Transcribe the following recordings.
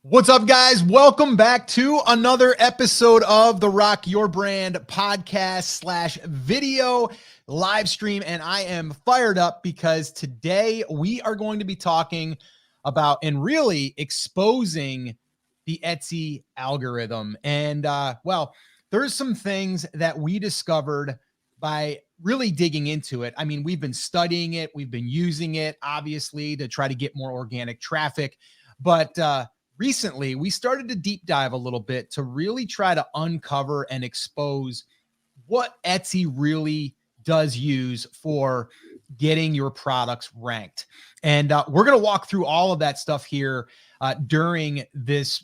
What's up, guys? Welcome back to another episode of the Rock Your Brand podcast / video live stream. And I am fired up because today we are going to be talking about and really exposing the Etsy algorithm. And there's some things that we discovered by really digging into it. I mean, we've been studying it, we've been using it, obviously, to try to get more organic traffic. But recently, we started to deep dive a little bit to really try to uncover and expose what Etsy really does use for getting your products ranked. And we're going to walk through all of that stuff here during this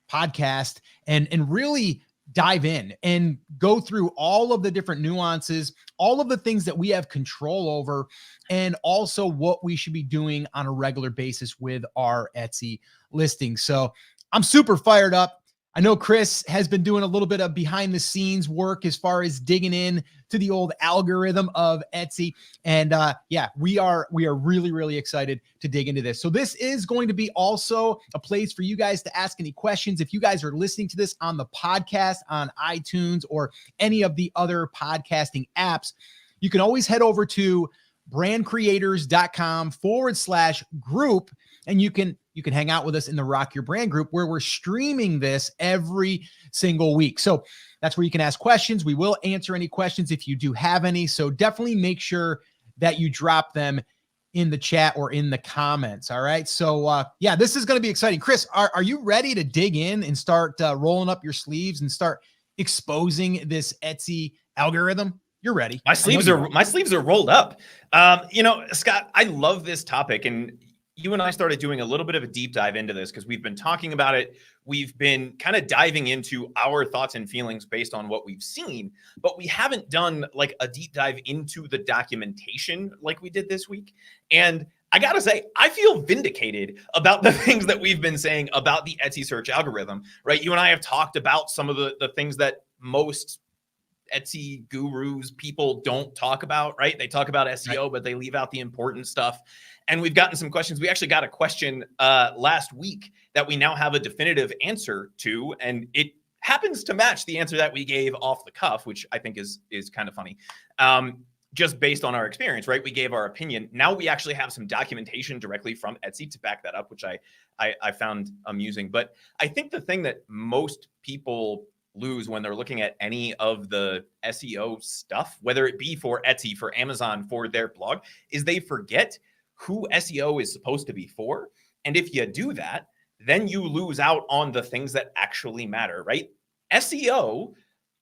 podcast and really dive in and go through all of the different nuances, all of the things that we have control over, and also what we should be doing on a regular basis with our Etsy listings. So I'm super fired up. I know Chris has been doing a little bit of behind the scenes work as far as digging in to the old algorithm of Etsy. And we are really excited to dig into this. So this is going to be also a place for you guys to ask any questions. If you guys are listening to this on the podcast, on iTunes, or any of the other podcasting apps, you can always head over to brandcreators.com/group, and you can hang out with us in the Rock Your Brand group where we're streaming this every single week. So that's where you can ask questions. We will answer any questions if you do have any. So definitely make sure that you drop them in the chat or in the comments. All right. So this is going to be exciting. Chris, are you ready to dig in and start rolling up your sleeves and start exposing this Etsy algorithm? You're ready. My sleeves are rolled up. Scott, I love this topic, and you and I started doing a little bit of a deep dive into this because we've been talking about it. We've been kind of diving into our thoughts and feelings based on what we've seen, but we haven't done like a deep dive into the documentation like we did this week. And I got to say, I feel vindicated about the things that we've been saying about the Etsy search algorithm, right? You and I have talked about some of the things that most Etsy gurus people don't talk about, right? They talk about SEO, but they leave out the important stuff. And we've gotten some questions. We actually got a question last week that we now have a definitive answer to, and it happens to match the answer that we gave off the cuff, which I think is kind of funny. Just based on our experience, right? We gave our opinion. Now we actually have some documentation directly from Etsy to back that up, which I found amusing. But I think the thing that most people lose when they're looking at any of the SEO stuff, whether it be for Etsy, for Amazon, for their blog, is they forget who SEO is supposed to be for. And if you do that, then you lose out on the things that actually matter, right? SEO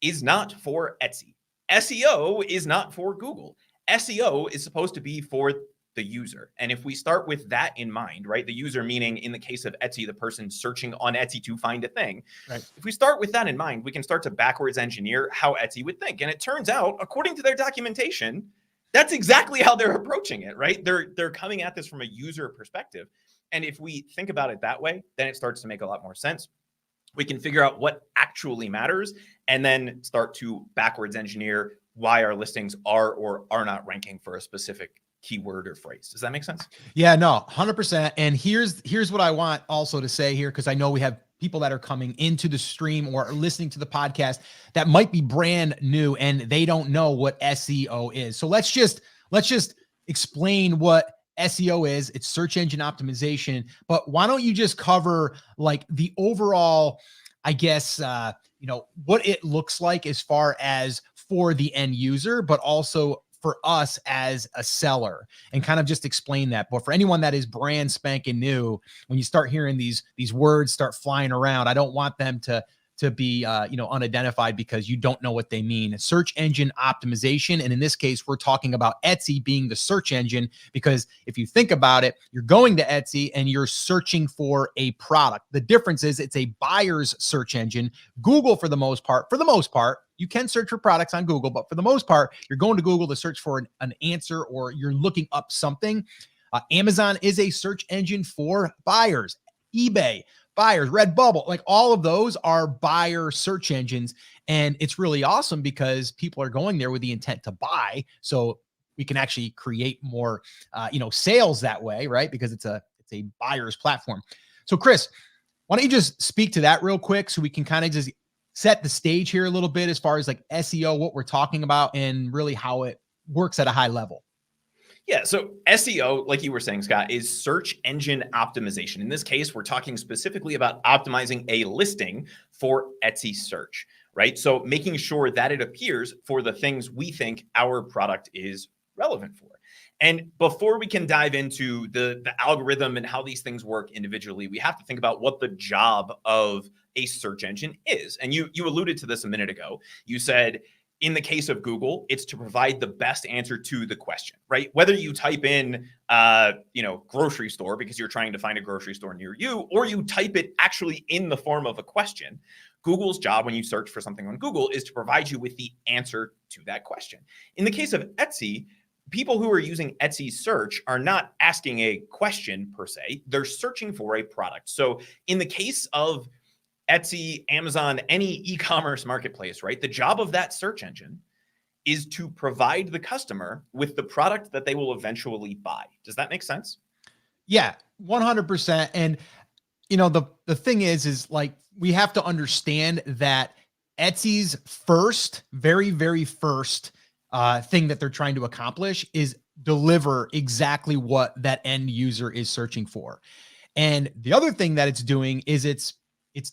is not for Etsy. SEO is not for Google. SEO is supposed to be for the user. And if we start with that in mind, right, the user meaning in the case of Etsy, the person searching on Etsy to find a thing, right? If we start with that in mind, we can start to backwards engineer how Etsy would think. And it turns out, according to their documentation, that's exactly how they're approaching it, right? They're coming at this from a user perspective. And if we think about it that way, then it starts to make a lot more sense. We can figure out what actually matters and then start to backwards engineer why our listings are or are not ranking for a specific keyword or phrase. Does that make sense? Yeah, no, 100%. And here's what I want also to say here, because I know we have people that are coming into the stream or listening to the podcast that might be brand new and they don't know what SEO is. So let's just explain what SEO is. It's search engine optimization. But why don't you just cover like the overall, I guess, what it looks like as far as for the end user, but also for us as a seller, and kind of just explain that. But for anyone that is brand spanking new, when you start hearing these words start flying around, I don't want them to be unidentified because you don't know what they mean. Search engine optimization, and in this case, we're talking about Etsy being the search engine, because if you think about it, you're going to Etsy and you're searching for a product. The difference is it's a buyer's search engine. Google, for the most part, you can search for products on Google, but for the most part, you're going to Google to search for an answer, or you're looking up something. Amazon is a search engine for buyers. eBay, buyers. Redbubble, like all of those are buyer search engines. And it's really awesome because people are going there with the intent to buy. So we can actually create more, sales that way, right? Because it's a buyer's platform. So Chris, Why don't you just speak to that real quick so we can kind of just set the stage here a little bit as far as like SEO, what we're talking about, and really how it works at a high level. Yeah. So SEO, like you were saying, Scott, is search engine optimization. In this case, we're talking specifically about optimizing a listing for Etsy search, right? So making sure that it appears for the things we think our product is relevant for. And before we can dive into the algorithm and how these things work individually, we have to think about what the job of a search engine is. And you alluded to this a minute ago. You said, in the case of Google, it's to provide the best answer to the question, right? Whether you type in, grocery store because you're trying to find a grocery store near you, or you type it actually in the form of a question, Google's job when you search for something on Google is to provide you with the answer to that question. In the case of Etsy, people who are using Etsy search are not asking a question per se, they're searching for a product. So in the case of Etsy, Amazon, any e-commerce marketplace, right? The job of that search engine is to provide the customer with the product that they will eventually buy. Does that make sense? Yeah, 100%. And the thing is like, we have to understand that Etsy's very, very first thing that they're trying to accomplish is deliver exactly what that end user is searching for. And the other thing that it's doing is it's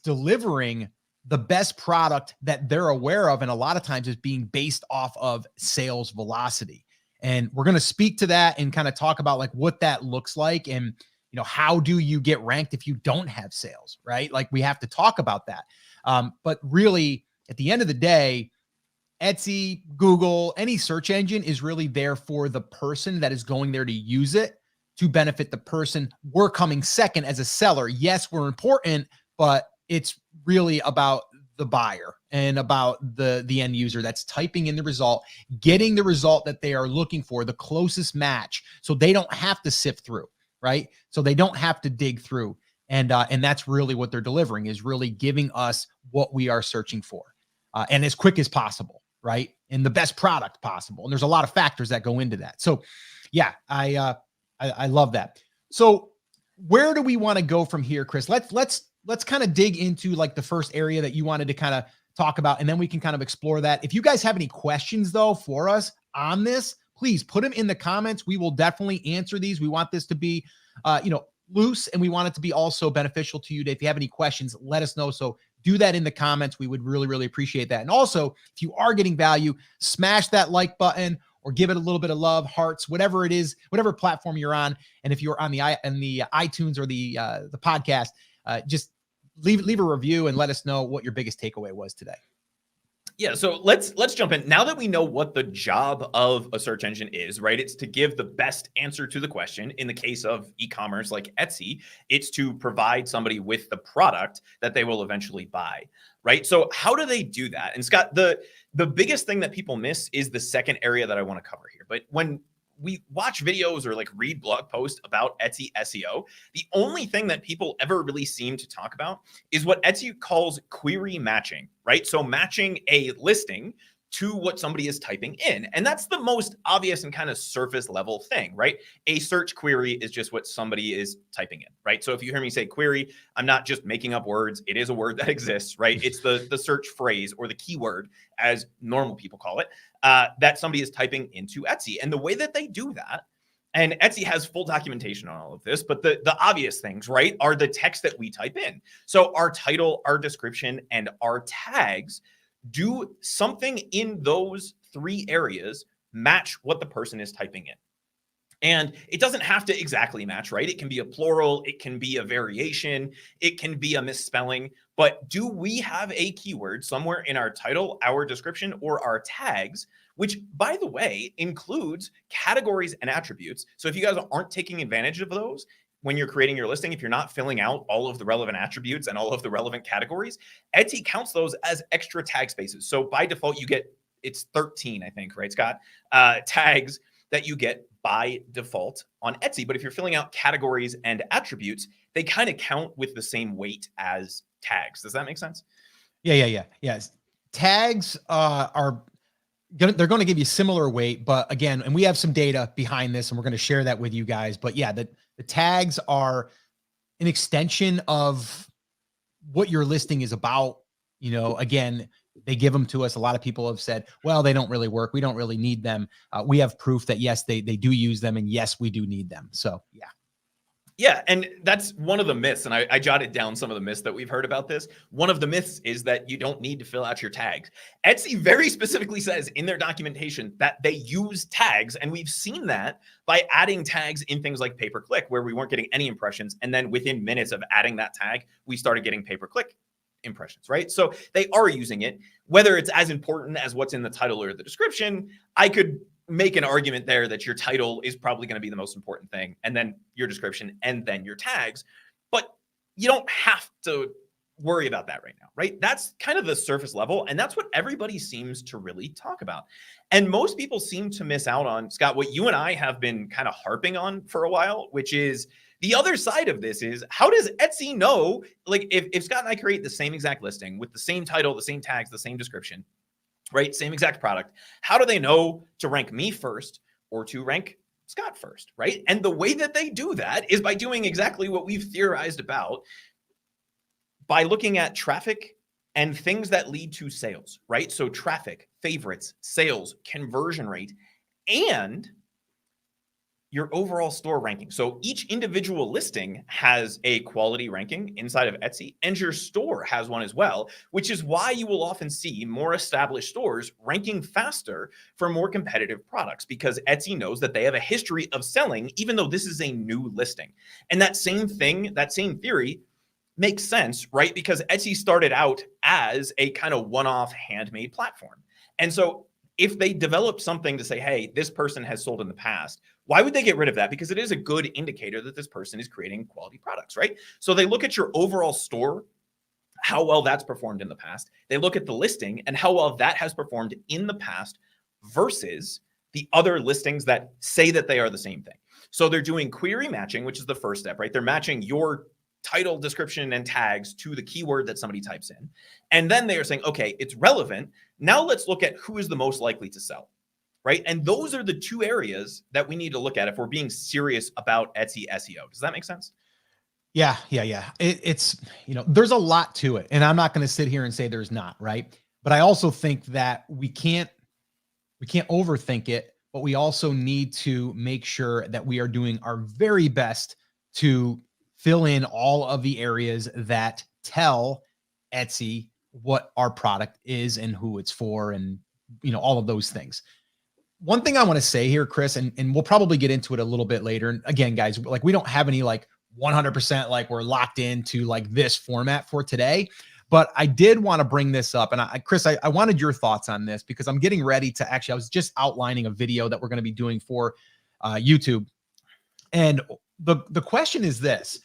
delivering the best product that they're aware of. And a lot of times it's being based off of sales velocity. And we're going to speak to that and kind of talk about like what that looks like. And, how do you get ranked if you don't have sales, right? Like we have to talk about that. But really at the end of the day, Etsy, Google, any search engine is really there for the person that is going there to use it to benefit the person. We're coming second as a seller. Yes, we're important, but it's really about the buyer and about the end user that's typing in the result, getting the result that they are looking for, the closest match. So they don't have to sift through, right? So they don't have to dig through. And that's really what they're delivering, is really giving us what we are searching for, and as quick as possible, right? And the best product possible. And there's a lot of factors that go into that. So yeah, I love that. So where do we want to go from here, Chris? Let's kind of dig into like the first area that you wanted to kind of talk about, and then we can kind of explore that. If you guys have any questions though for us on this, please put them in the comments. We will definitely answer these. We want this to be, loose, and we want it to be also beneficial to you. If you have any questions, let us know. So do that in the comments. We would really, really appreciate that. And also, if you are getting value, smash that like button or give it a little bit of love, hearts, whatever it is, whatever platform you're on. And if you're on the iTunes or the podcast, just leave a review and let us know what your biggest takeaway was today. Yeah, so let's jump in. Now that we know what the job of a search engine is, right? It's to give the best answer to the question. In the case of e-commerce like Etsy, it's to provide somebody with the product that they will eventually buy, right? So how do they do that? And Scott, the biggest thing that people miss is the second area that I want to cover here. But when we watch videos or like read blog posts about Etsy SEO, the only thing that people ever really seem to talk about is what Etsy calls query matching, right? So matching a listing to what somebody is typing in. And that's the most obvious and kind of surface level thing, right? A search query is just what somebody is typing in, right? So if you hear me say query, I'm not just making up words. It is a word that exists, right? It's the search phrase or the keyword, as normal people call it, that somebody is typing into Etsy. And the way that they do that, and Etsy has full documentation on all of this, but the obvious things, right, are the text that we type in. So our title, our description, and our tags do something in those three areas match what the person is typing in. And it doesn't have to exactly match, right? It can be a plural, it can be a variation, it can be a misspelling, but do we have a keyword somewhere in our title, our description, or our tags, which, by the way, includes categories and attributes. So if you guys aren't taking advantage of those, when you're creating your listing, if you're not filling out all of the relevant attributes and all of the relevant categories, Etsy counts those as extra tag spaces. So by default, you get, it's 13, I think, right, Scott? Tags that you get by default on Etsy. But if you're filling out categories and attributes, they kind of count with the same weight as tags. Does that make sense? Yeah. Yes. Tags they're going to give you similar weight, but again, and we have some data behind this and we're going to share that with you guys. But yeah, the tags are an extension of what your listing is about. Again, they give them to us. A lot of people have said, well, they don't really work. We don't really need them. We have proof that yes, they do use them, and yes, we do need them. So yeah. Yeah, and that's one of the myths, and I jotted down some of the myths that we've heard about this. One of the myths is that you don't need to fill out your tags. Etsy very specifically says in their documentation that they use tags, and we've seen that by adding tags in things like pay-per-click, where we weren't getting any impressions, and then within minutes of adding that tag, we started getting pay-per-click impressions, right? So they are using it. Whether it's as important as what's in the title or the description, I could make an argument there that your title is probably going to be the most important thing, and then your description, and then your tags. But you don't have to worry about that right now, right? That's kind of the surface level, and that's what everybody seems to really talk about. And most people seem to miss out on, Scott, what you and I have been kind of harping on for a while, which is the other side of this is, how does Etsy know, like if Scott and I create the same exact listing with the same title, the same tags, the same description, right? Same exact product. How do they know to rank me first or to rank Scott first, right? And the way that they do that is by doing exactly what we've theorized about, by looking at traffic and things that lead to sales, right? So traffic, favorites, sales, conversion rate, and your overall store ranking. So each individual listing has a quality ranking inside of Etsy, and your store has one as well, which is why you will often see more established stores ranking faster for more competitive products, because Etsy knows that they have a history of selling, even though this is a new listing. And that same thing, that same theory makes sense, right? Because Etsy started out as a kind of one-off handmade platform. And so if they develop something to say, hey, this person has sold in the past, why would they get rid of that? Because it is a good indicator that this person is creating quality products, right? So they look at your overall store, how well that's performed in the past. They look at the listing and how well that has performed in the past versus the other listings that say that they are the same thing. So they're doing query matching, which is the first step, right? They're matching your title, description, and tags to the keyword that somebody types in. And then they are saying, okay, it's relevant. Now let's look at who is the most likely to sell, right? And those are the two areas that we need to look at if we're being serious about Etsy SEO. Does that make sense? Yeah. It's, there's a lot to it, and I'm not going to sit here and say there's not, right? But I also think that we can't overthink it, but we also need to make sure that we are doing our very best to fill in all of the areas that tell Etsy what our product is and who it's for, and all of those things. One thing I want to say here, Chris, and we'll probably get into it a little bit later. And again, guys, like, we don't have any like 100% like we're locked into like this format for today, but I did want to bring this up. And Chris, I wanted your thoughts on this, because I'm getting ready to I was just outlining a video that we're going to be doing for YouTube. And the question is this: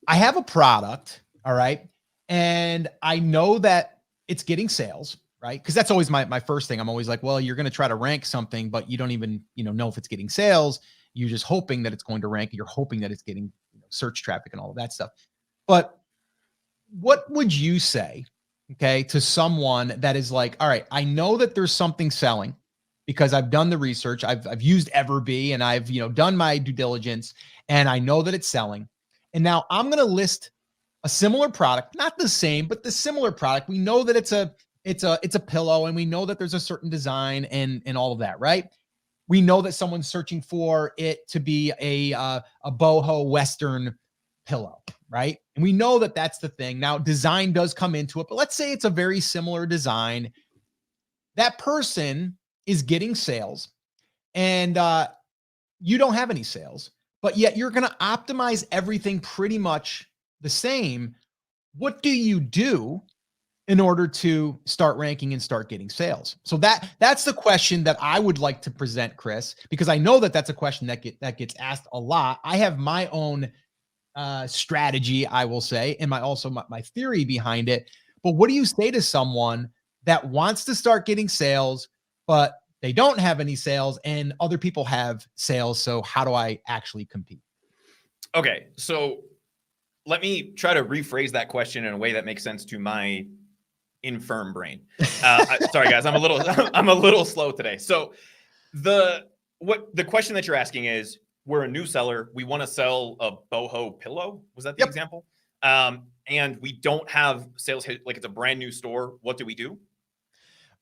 I have a product, all right, and I know that it's getting sales, right? Because that's always my first thing. I'm always like, well, you're going to try to rank something, but you don't even know if it's getting sales. You're just hoping that it's going to rank. You're hoping that it's getting search traffic and all of that stuff. But what would you say, okay, to someone that is like, all right, I know that there's something selling because I've done the research, I've used Everbee, and I've done my due diligence, and I know that it's selling. And now I'm going to list a similar product, not the same, but the similar product. We know that it's a pillow, and we know that there's a certain design and all of that, right? We know that someone's searching for it to be a boho Western pillow, right? And we know that that's the thing. Now, design does come into it, but let's say it's a very similar design. That person is getting sales, and you don't have any sales, but yet you're going to optimize everything pretty much the same. What do you do in order to start ranking and start getting sales? So that's the question that I would like to present, Chris, because I know that that's a question that gets asked a lot. I have my own strategy, I will say, and my theory behind it. But what do you say to someone that wants to start getting sales, but they don't have any sales and other people have sales? So how do I actually compete? Okay, so let me try to rephrase that question in a way that makes sense to my infirm brain. Sorry guys, I'm a little slow today. So the question that you're asking is, we're a new seller, we want to sell a boho pillow. Was that the example? and we don't have sales hit, like it's a brand new store, what do we do?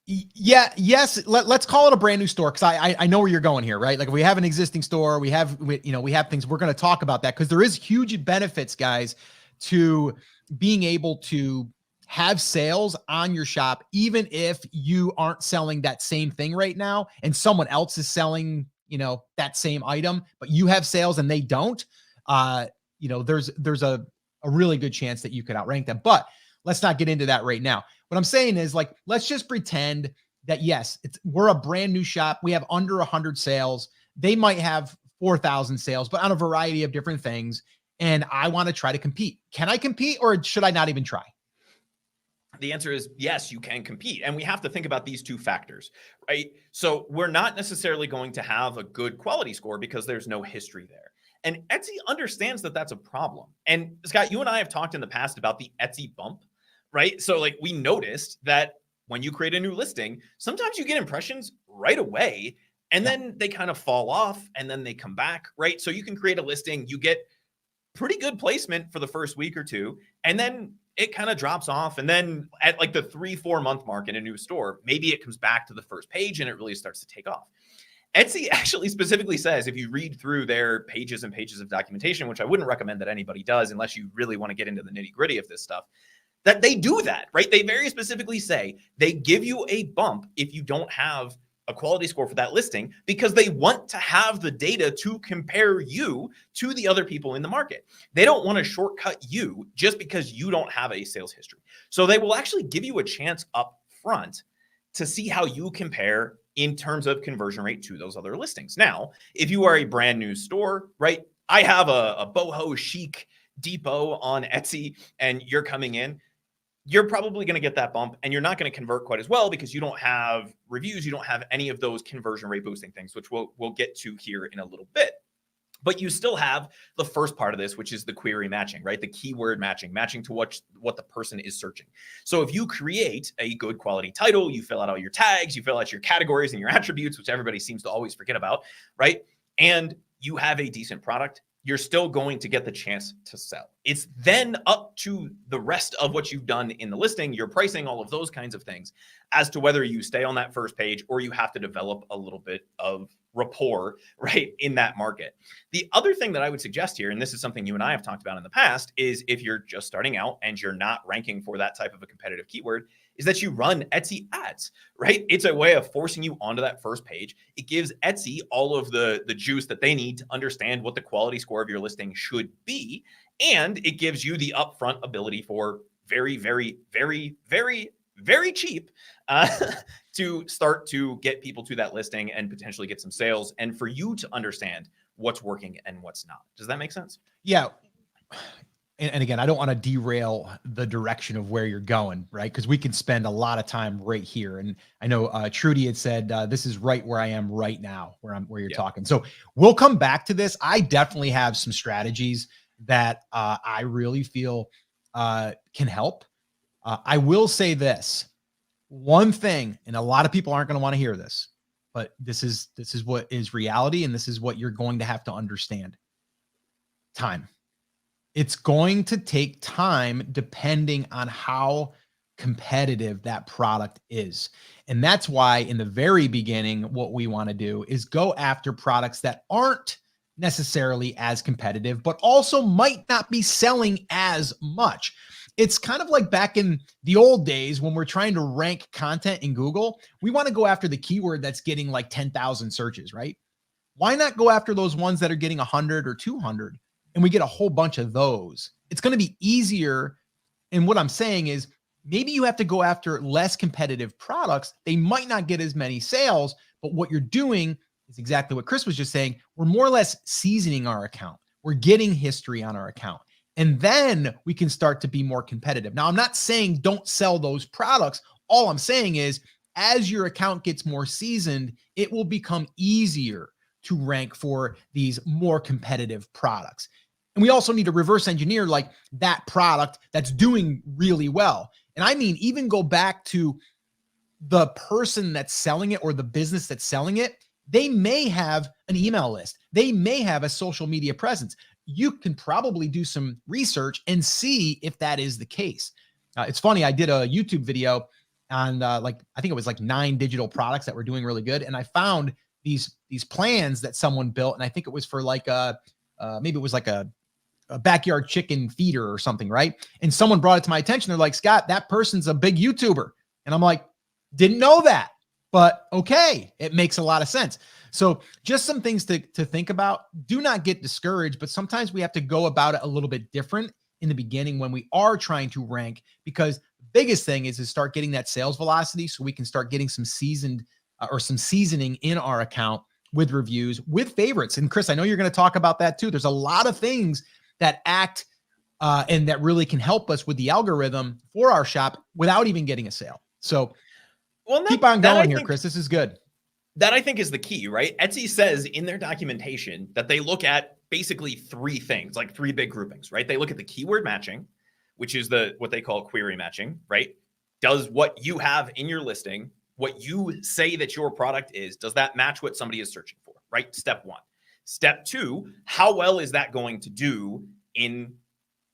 Yeah. Yes. Let's call it a brand new store. Cause I know where you're going here, right? Like if we have an existing store, we have things, we're going to talk about that. Cause there is huge benefits, guys, to being able to have sales on your shop, even if you aren't selling that same thing right now and someone else is selling, that same item, but you have sales and they don't, there's a really good chance that you could outrank them, but let's not get into that right now. What I'm saying is, like, let's just pretend that, yes, we're a brand new shop. We have under 100 sales. They might have 4,000 sales, but on a variety of different things. And I want to try to compete. Can I compete, or should I not even try? The answer is yes, you can compete. And we have to think about these two factors, right? So we're not necessarily going to have a good quality score because there's no history there. And Etsy understands that that's a problem. And Scott, you and I have talked in the past about the Etsy bump, right? So like we noticed that when you create a new listing, sometimes you get impressions right away and then they kind of fall off and then they come back, right? So you can create a listing, you get pretty good placement for the first week or two, and then it kind of drops off. And then at like the 3-4 month mark in a new store, maybe it comes back to the first page and it really starts to take off. Etsy actually specifically says, if you read through their pages and pages of documentation, which I wouldn't recommend that anybody does unless you really want to get into the nitty gritty of this stuff, that they do that, right? They very specifically say they give you a bump if you don't have a quality score for that listing, because they want to have the data to compare you to the other people in the market. They don't want to shortcut you just because you don't have a sales history. So they will actually give you a chance up front to see how you compare in terms of conversion rate to those other listings. Now, if you are a brand new store, right? I have a boho chic depot on Etsy and you're coming in, you're probably going to get that bump and you're not going to convert quite as well because you don't have reviews. You don't have any of those conversion rate boosting things, which we'll get to here in a little bit. But you still have the first part of this, which is the query matching, right? The keyword matching to what the person is searching. So if you create a good quality title, you fill out all your tags, you fill out your categories and your attributes, which everybody seems to always forget about, right? And you have a decent product, you're still going to get the chance to sell. It's then up to the rest of what you've done in the listing, your pricing, all of those kinds of things, as to whether you stay on that first page or you have to develop a little bit of rapport, right, in that market. The other thing that I would suggest here, and this is something you and I have talked about in the past, is if you're just starting out and you're not ranking for that type of a competitive keyword, is that you run Etsy ads, right? It's a way of forcing you onto that first page. It gives Etsy all of the juice that they need to understand what the quality score of your listing should be. And it gives you the upfront ability for very, very, very, very, very cheap to start to get people to that listing and potentially get some sales, and for you to understand what's working and what's not. Does that make sense? Yeah. And again, I don't want to derail the direction of where you're going, right? Because we can spend a lot of time right here. And I know Trudy had said, this is right where I am right now, where you're talking. So we'll come back to this. I definitely have some strategies that I really feel can help. I will say this one thing, and a lot of people aren't going to want to hear this, but this is what is reality. And this is what you're going to have to understand. Time. It's going to take time depending on how competitive that product is. And that's why in the very beginning, what we want to do is go after products that aren't necessarily as competitive, but also might not be selling as much. It's kind of like back in the old days when we're trying to rank content in Google, we want to go after the keyword that's getting like 10,000 searches, right? Why not go after those ones that are getting 100 or 200? And we get a whole bunch of those. It's going to be easier. And what I'm saying is maybe you have to go after less competitive products. They might not get as many sales, but what you're doing is exactly what Chris was just saying. We're more or less seasoning our account. We're getting history on our account. And then we can start to be more competitive. Now, I'm not saying don't sell those products. All I'm saying is as your account gets more seasoned, it will become easier to rank for these more competitive products. And we also need to reverse engineer like that product that's doing really well. And I mean, even go back to the person that's selling it or the business that's selling it. They may have an email list. They may have a social media presence. you can probably do some research and see if that is the case. It's funny. I did a YouTube video on I think it was like 9 digital products that were doing really good. And I found these plans that someone built. And I think it was for like maybe it was like a backyard chicken feeder or something, right? And someone brought it to my attention. They're like, Scott, that person's a big YouTuber. And I'm like, didn't know that, but okay, it makes a lot of sense. So just some things to think about. Do not get discouraged, but sometimes we have to go about it a little bit different in the beginning when we are trying to rank, because the biggest thing is to start getting that sales velocity so we can start getting some seasoned or some seasoning in our account with reviews, with favorites. And Chris, I know you're going to talk about that too. There's a lot of things that act and that really can help us with the algorithm for our shop without even getting a sale. So keep on going here, Chris. This is good. That I think is the key, right? Etsy says in their documentation that they look at basically 3 things, like 3 big groupings, right? They look at the keyword matching, which is what they call query matching, right? Does what you have in your listing, what you say that your product is, does that match what somebody is searching for, right? Step 1. Step 2, how well is that going to do in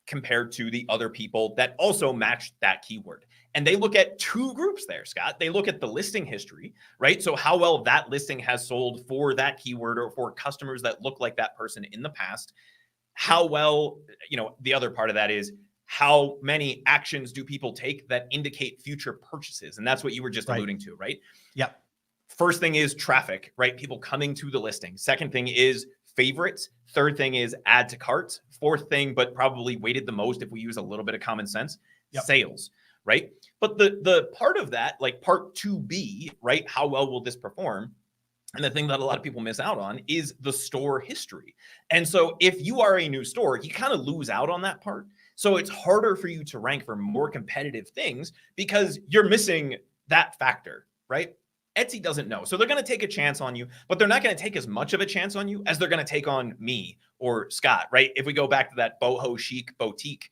compared to the other people that also match that keyword? And they look at 2 groups there, Scott. They look at the listing history, right? So how well that listing has sold for that keyword or for customers that look like that person in the past. How well, the other part of that is how many actions do people take that indicate future purchases? And that's what you were just alluding to, right? Yep. First thing is traffic, right? People coming to the listing. Second thing is favorites. Third thing is add to carts. Fourth thing, but probably weighted the most if we use a little bit of common sense, sales, right? But the part of that, like part 2B, right? How well will this perform? And the thing that a lot of people miss out on is the store history. And so if you are a new store, you kind of lose out on that part. So it's harder for you to rank for more competitive things because you're missing that factor, right? Etsy doesn't know. So they're going to take a chance on you, but they're not going to take as much of a chance on you as they're going to take on me or Scott, right? If we go back to that boho chic boutique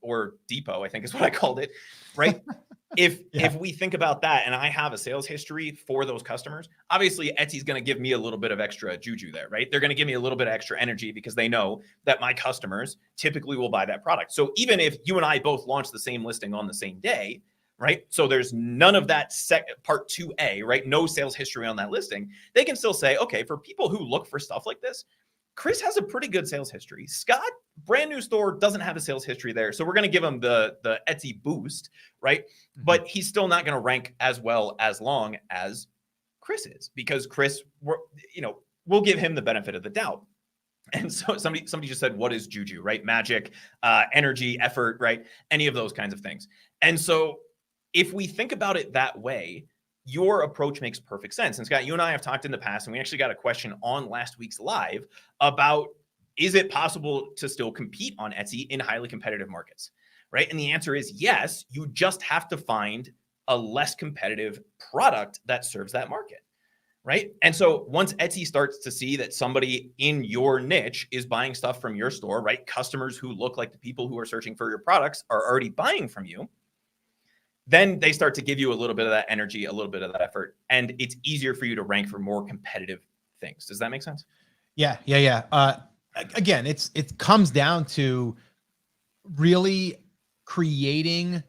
or depot, I think is what I called it, right? If we think about that and I have a sales history for those customers, obviously Etsy's going to give me a little bit of extra juju there, right? They're going to give me a little bit of extra energy because they know that my customers typically will buy that product. So even if you and I both launch the same listing on the same day, right? So there's none of that part 2A, right? No sales history on that listing. They can still say, okay, for people who look for stuff like this, Chris has a pretty good sales history. Scott, brand new store, doesn't have a sales history there. So we're going to give him the Etsy boost, right? Mm-hmm. But he's still not going to rank as well as long as Chris is, because Chris, we'll give him the benefit of the doubt. And so somebody just said, what is juju, right? Magic, energy, effort, right? Any of those kinds of things. And so if we think about it that way, your approach makes perfect sense. And Scott, you and I have talked in the past, and we actually got a question on last week's live about, is it possible to still compete on Etsy in highly competitive markets, right? And the answer is yes. You just have to find a less competitive product that serves that market, right? And so once Etsy starts to see that somebody in your niche is buying stuff from your store, right? Customers who look like the people who are searching for your products are already buying from you. Then they start to give you a little bit of that energy, a little bit of that effort, and it's easier for you to rank for more competitive things. Does that make sense? Yeah. Again, it comes down to really creating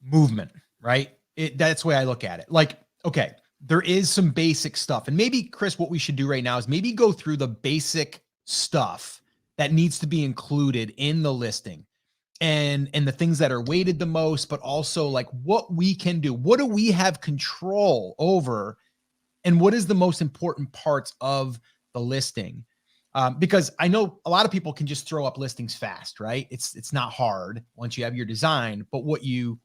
movement, right? That's the way I look at it. Like, okay, there is some basic stuff, and maybe Chris, what we should do right now is maybe go through the basic stuff that needs to be included in the listing. And the things that are weighted the most, but also like what we can do. What do we have control over? And what is the most important parts of the listing? Because I know a lot of people can just throw up listings fast, right? It's not hard once you have your design, but what you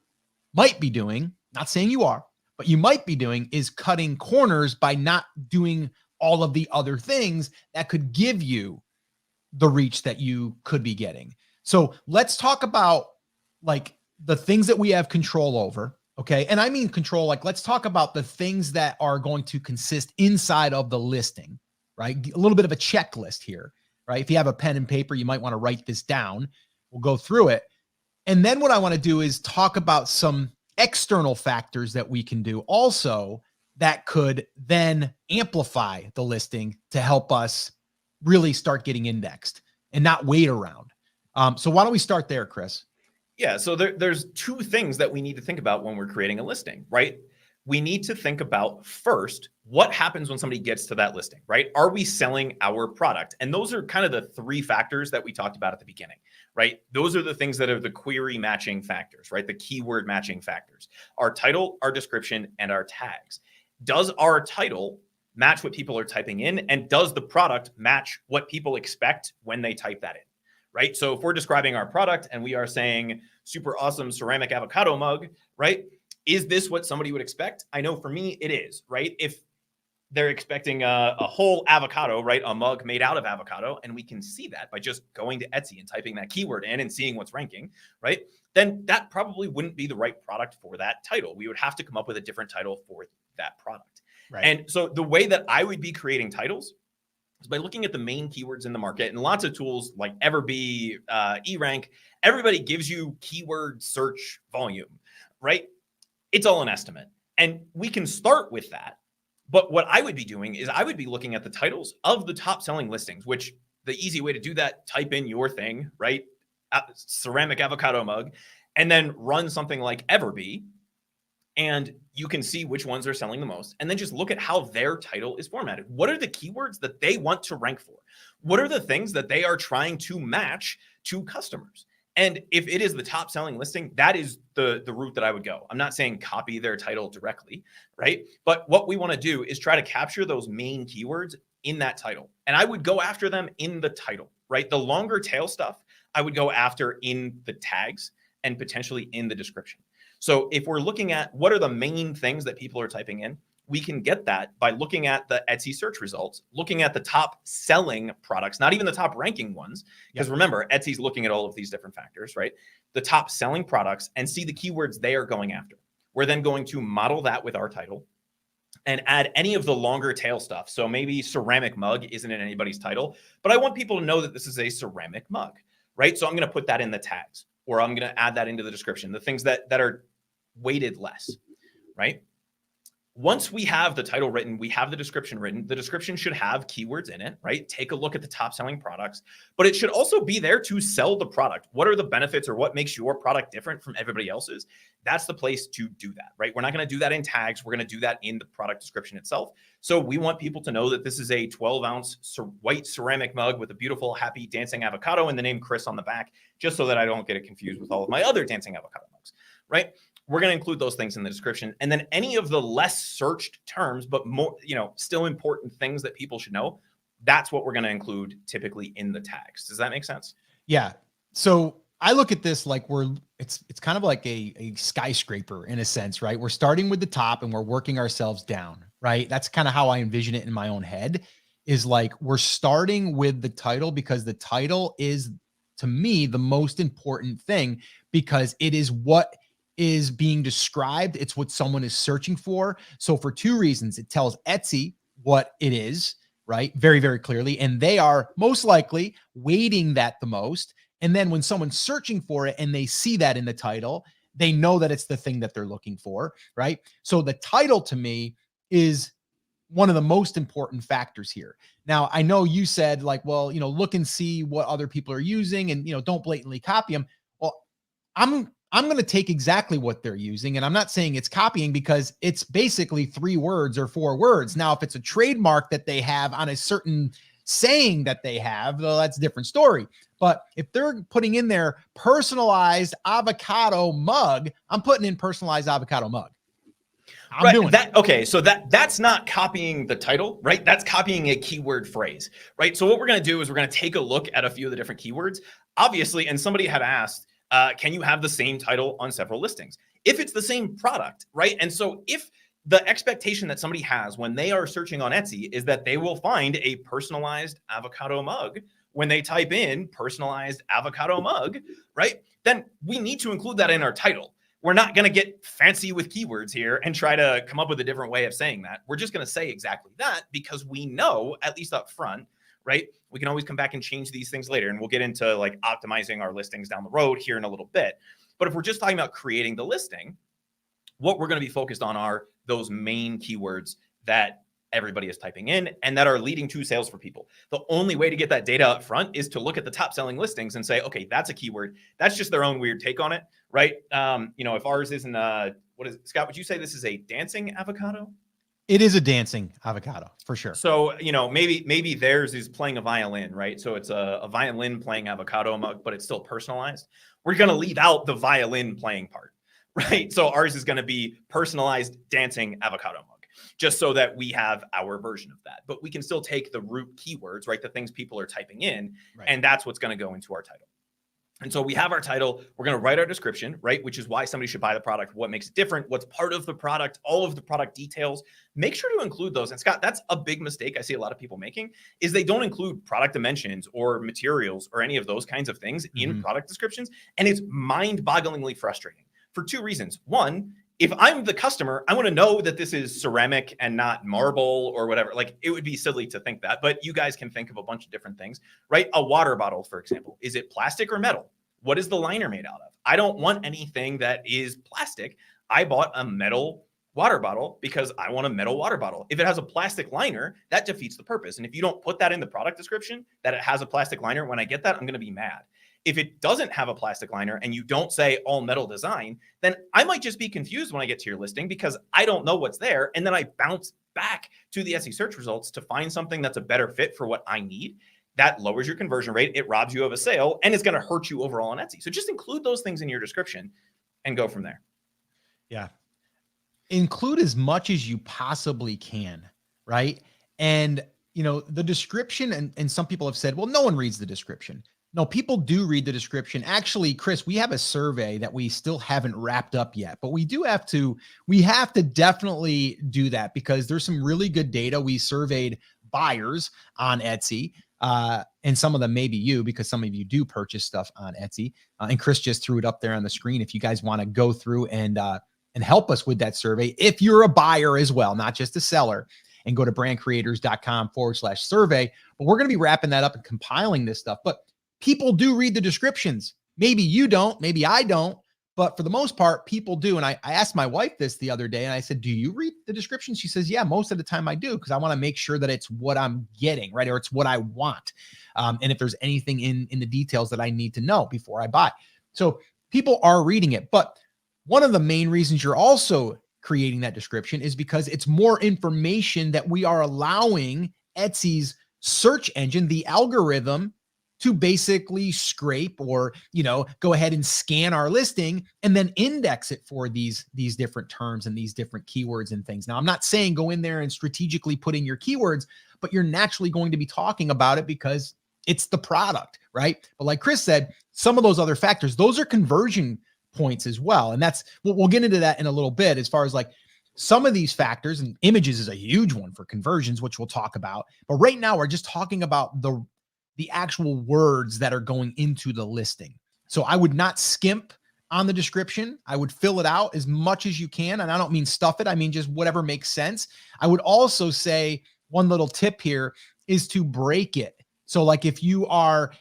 might be doing, not saying you are, but you might be doing is cutting corners by not doing all of the other things that could give you the reach that you could be getting. So let's talk about like the things that we have control over. Okay. And I mean control, like let's talk about the things that are going to consist inside of the listing, right? A little bit of a checklist here, right? If you have a pen and paper, you might want to write this down. We'll go through it. And then what I want to do is talk about some external factors that we can do also that could then amplify the listing to help us really start getting indexed. and not wait around. So why don't we start there, Chris? Yeah, so there's two things that we need to think about when we're creating a listing, right? We need to think about first, what happens when somebody gets to that listing, right? Are we selling our product? And those are kind of the three factors that we talked about at the beginning, right? Those are the things that are the query matching factors, right? The keyword matching factors, our title, our description, and our tags. Does our title match what people are typing in? And does the product match what people expect when they type that in? Right? So if we're describing our product and we are saying super awesome ceramic avocado mug, right? Is this what somebody would expect? I know for me, it is, right? If they're expecting a whole avocado, right? A mug made out of avocado, and we can see that by just going to Etsy and typing that keyword in and seeing what's ranking, right? Then that probably wouldn't be the right product for that title. We would have to come up with a different title for that product. Right. And so the way that I would be creating titles is by looking at the main keywords in the market, and lots of tools like Everbee, eRank, everybody gives you keyword search volume, right? It's all an estimate. And we can start with that. But what I would be doing is I would be looking at the titles of the top selling listings, which the easy way to do that, type in your thing, right? Ceramic avocado mug, and then run something like Everbee, and you can see which ones are selling the most, and then just look at how their title is formatted. What are the keywords that they want to rank for? What are the things that they are trying to match to customers? And if it is the top selling listing, that is the route that I would go. I'm not saying copy their title directly, right? But what we want to do is try to capture those main keywords in that title. And I would go after them in the title, right? The longer tail stuff, I would go after in the tags and potentially in the description. So if we're looking at what are the main things that people are typing in, we can get that by looking at the Etsy search results, looking at the top selling products, not even the top ranking ones. Because remember, Etsy's looking at all of these different factors, right? The top selling products, and see the keywords they are going after. We're then going to model that with our title and add any of the longer tail stuff. So maybe ceramic mug isn't in anybody's title, but I want people to know that this is a ceramic mug, right? So I'm going to put that in the tags, or I'm going to add that into the description, the things that are weighted less, right? Once we have the title written, we have the description written. The description should have keywords in it, right? Take a look at the top selling products, but it should also be there to sell the product. What are the benefits, or what makes your product different from everybody else's? That's the place to do that, right? We're not going to do that in tags. We're going to do that in the product description itself. So we want people to know that this is a 12-ounce white ceramic mug with a beautiful, happy dancing avocado and the name Chris on the back, just so that I don't get it confused with all of my other dancing avocado mugs, right? We're going to include those things in the description. And then any of the less searched terms, but more, still important things that people should know, that's what we're going to include typically in the tags. Does that make sense? Yeah. So I look at this like it's kind of like a skyscraper in a sense, right? We're starting with the top and we're working ourselves down, right? That's kind of how I envision it in my own head, is like we're starting with the title, because the title is, to me, the most important thing, because it is what is being described. It's what someone is searching for. So for two reasons, it tells Etsy what it is, right? Very, very clearly. And they are most likely weighting that the most. And then when someone's searching for it and they see that in the title, they know that it's the thing that they're looking for, right? So the title, to me, is one of the most important factors here. Now, I know you said like, well, look and see what other people are using and, don't blatantly copy them. Well, I'm going to take exactly what they're using. And I'm not saying it's copying, because it's basically 3 words or 4 words. Now, if it's a trademark that they have on a certain saying that they have, well, that's a different story. But if they're putting in their personalized avocado mug, I'm putting in personalized avocado mug. I'm doing that. Okay. So that's not copying the title, right? That's copying a keyword phrase, right? So what we're going to do is we're going to take a look at a few of the different keywords, obviously. And somebody had asked, can you have the same title on several listings? If it's the same product, right? And so if the expectation that somebody has when they are searching on Etsy is that they will find a personalized avocado mug when they type in personalized avocado mug, right? Then we need to include that in our title. We're not going to get fancy with keywords here and try to come up with a different way of saying that. We're just going to say exactly that, because we know, at least up front, right? We can always come back and change these things later. And we'll get into like optimizing our listings down the road here in a little bit. But if we're just talking about creating the listing, what we're going to be focused on are those main keywords that everybody is typing in and that are leading to sales for people. The only way to get that data up front is to look at the top selling listings and say, okay, that's a keyword. That's just their own weird take on it, right? If ours isn't, what is it? Scott, would you say this is a dancing avocado? It is a dancing avocado for sure. So, maybe theirs is playing a violin, right? So it's a violin playing avocado mug, but it's still personalized. We're going to leave out the violin playing part, right? So ours is going to be personalized dancing avocado mug, just so that we have our version of that. But we can still take the root keywords, right? The things people are typing in, right, and that's what's going to go into our title. And so we have our title, we're going to write our description, right? Which is why somebody should buy the product, what makes it different, what's part of the product, all of the product details. Make sure to include those. And Scott, that's a big mistake I see a lot of people making, is they don't include product dimensions or materials or any of those kinds of things in product descriptions. And it's mind-bogglingly frustrating for two reasons. One, if I'm the customer, I want to know that this is ceramic and not marble or whatever. Like, it would be silly to think that, but you guys can think of a bunch of different things, right? A water bottle, for example, is it plastic or metal? What is the liner made out of? I don't want anything that is plastic. I bought a metal water bottle because I want a metal water bottle. If it has a plastic liner, that defeats the purpose. And if you don't put that in the product description, that it has a plastic liner, when I get that, I'm going to be mad. If it doesn't have a plastic liner and you don't say all metal design, then I might just be confused when I get to your listing because I don't know what's there. And then I bounce back to the Etsy search results to find something that's a better fit for what I need. That lowers your conversion rate. It robs you of a sale and it's going to hurt you overall on Etsy. So just include those things in your description and go from there. Yeah. Include as much as you possibly can, right? And, the description, and some people have said, well, no one reads the description. No, people do read the description. Actually, Chris, we have a survey that we still haven't wrapped up yet, but we have to definitely do that because there's some really good data. We surveyed buyers on Etsy, and some of them may be you because some of you do purchase stuff on Etsy. And Chris just threw it up there on the screen. If you guys want to go through and help us with that survey, if you're a buyer as well, not just a seller, and go to brandcreators.com/survey. But we're going to be wrapping that up and compiling this stuff. But people do read the descriptions. Maybe you don't, maybe I don't, but for the most part, people do. And I asked my wife this the other day and I said, do you read the description? She says, yeah, most of the time I do, because I want to make sure that it's what I'm getting, right? Or it's what I want. And if there's anything in the details that I need to know before I buy. So people are reading it. But one of the main reasons you're also creating that description is because it's more information that we are allowing Etsy's search engine, the algorithm, to basically scrape or, go ahead and scan our listing and then index it for these different terms and these different keywords and things. Now, I'm not saying go in there and strategically put in your keywords, but you're naturally going to be talking about it because it's the product, right? But like Chris said, some of those other factors, those are conversion points as well. And that's, we'll get into that in a little bit as far as like some of these factors, and images is a huge one for conversions, which we'll talk about. But right now we're just talking about the actual words that are going into the listing. So I would not skimp on the description. I would fill it out as much as you can. And I don't mean stuff it. I mean, just whatever makes sense. I would also say one little tip here is to break it. So like if you are,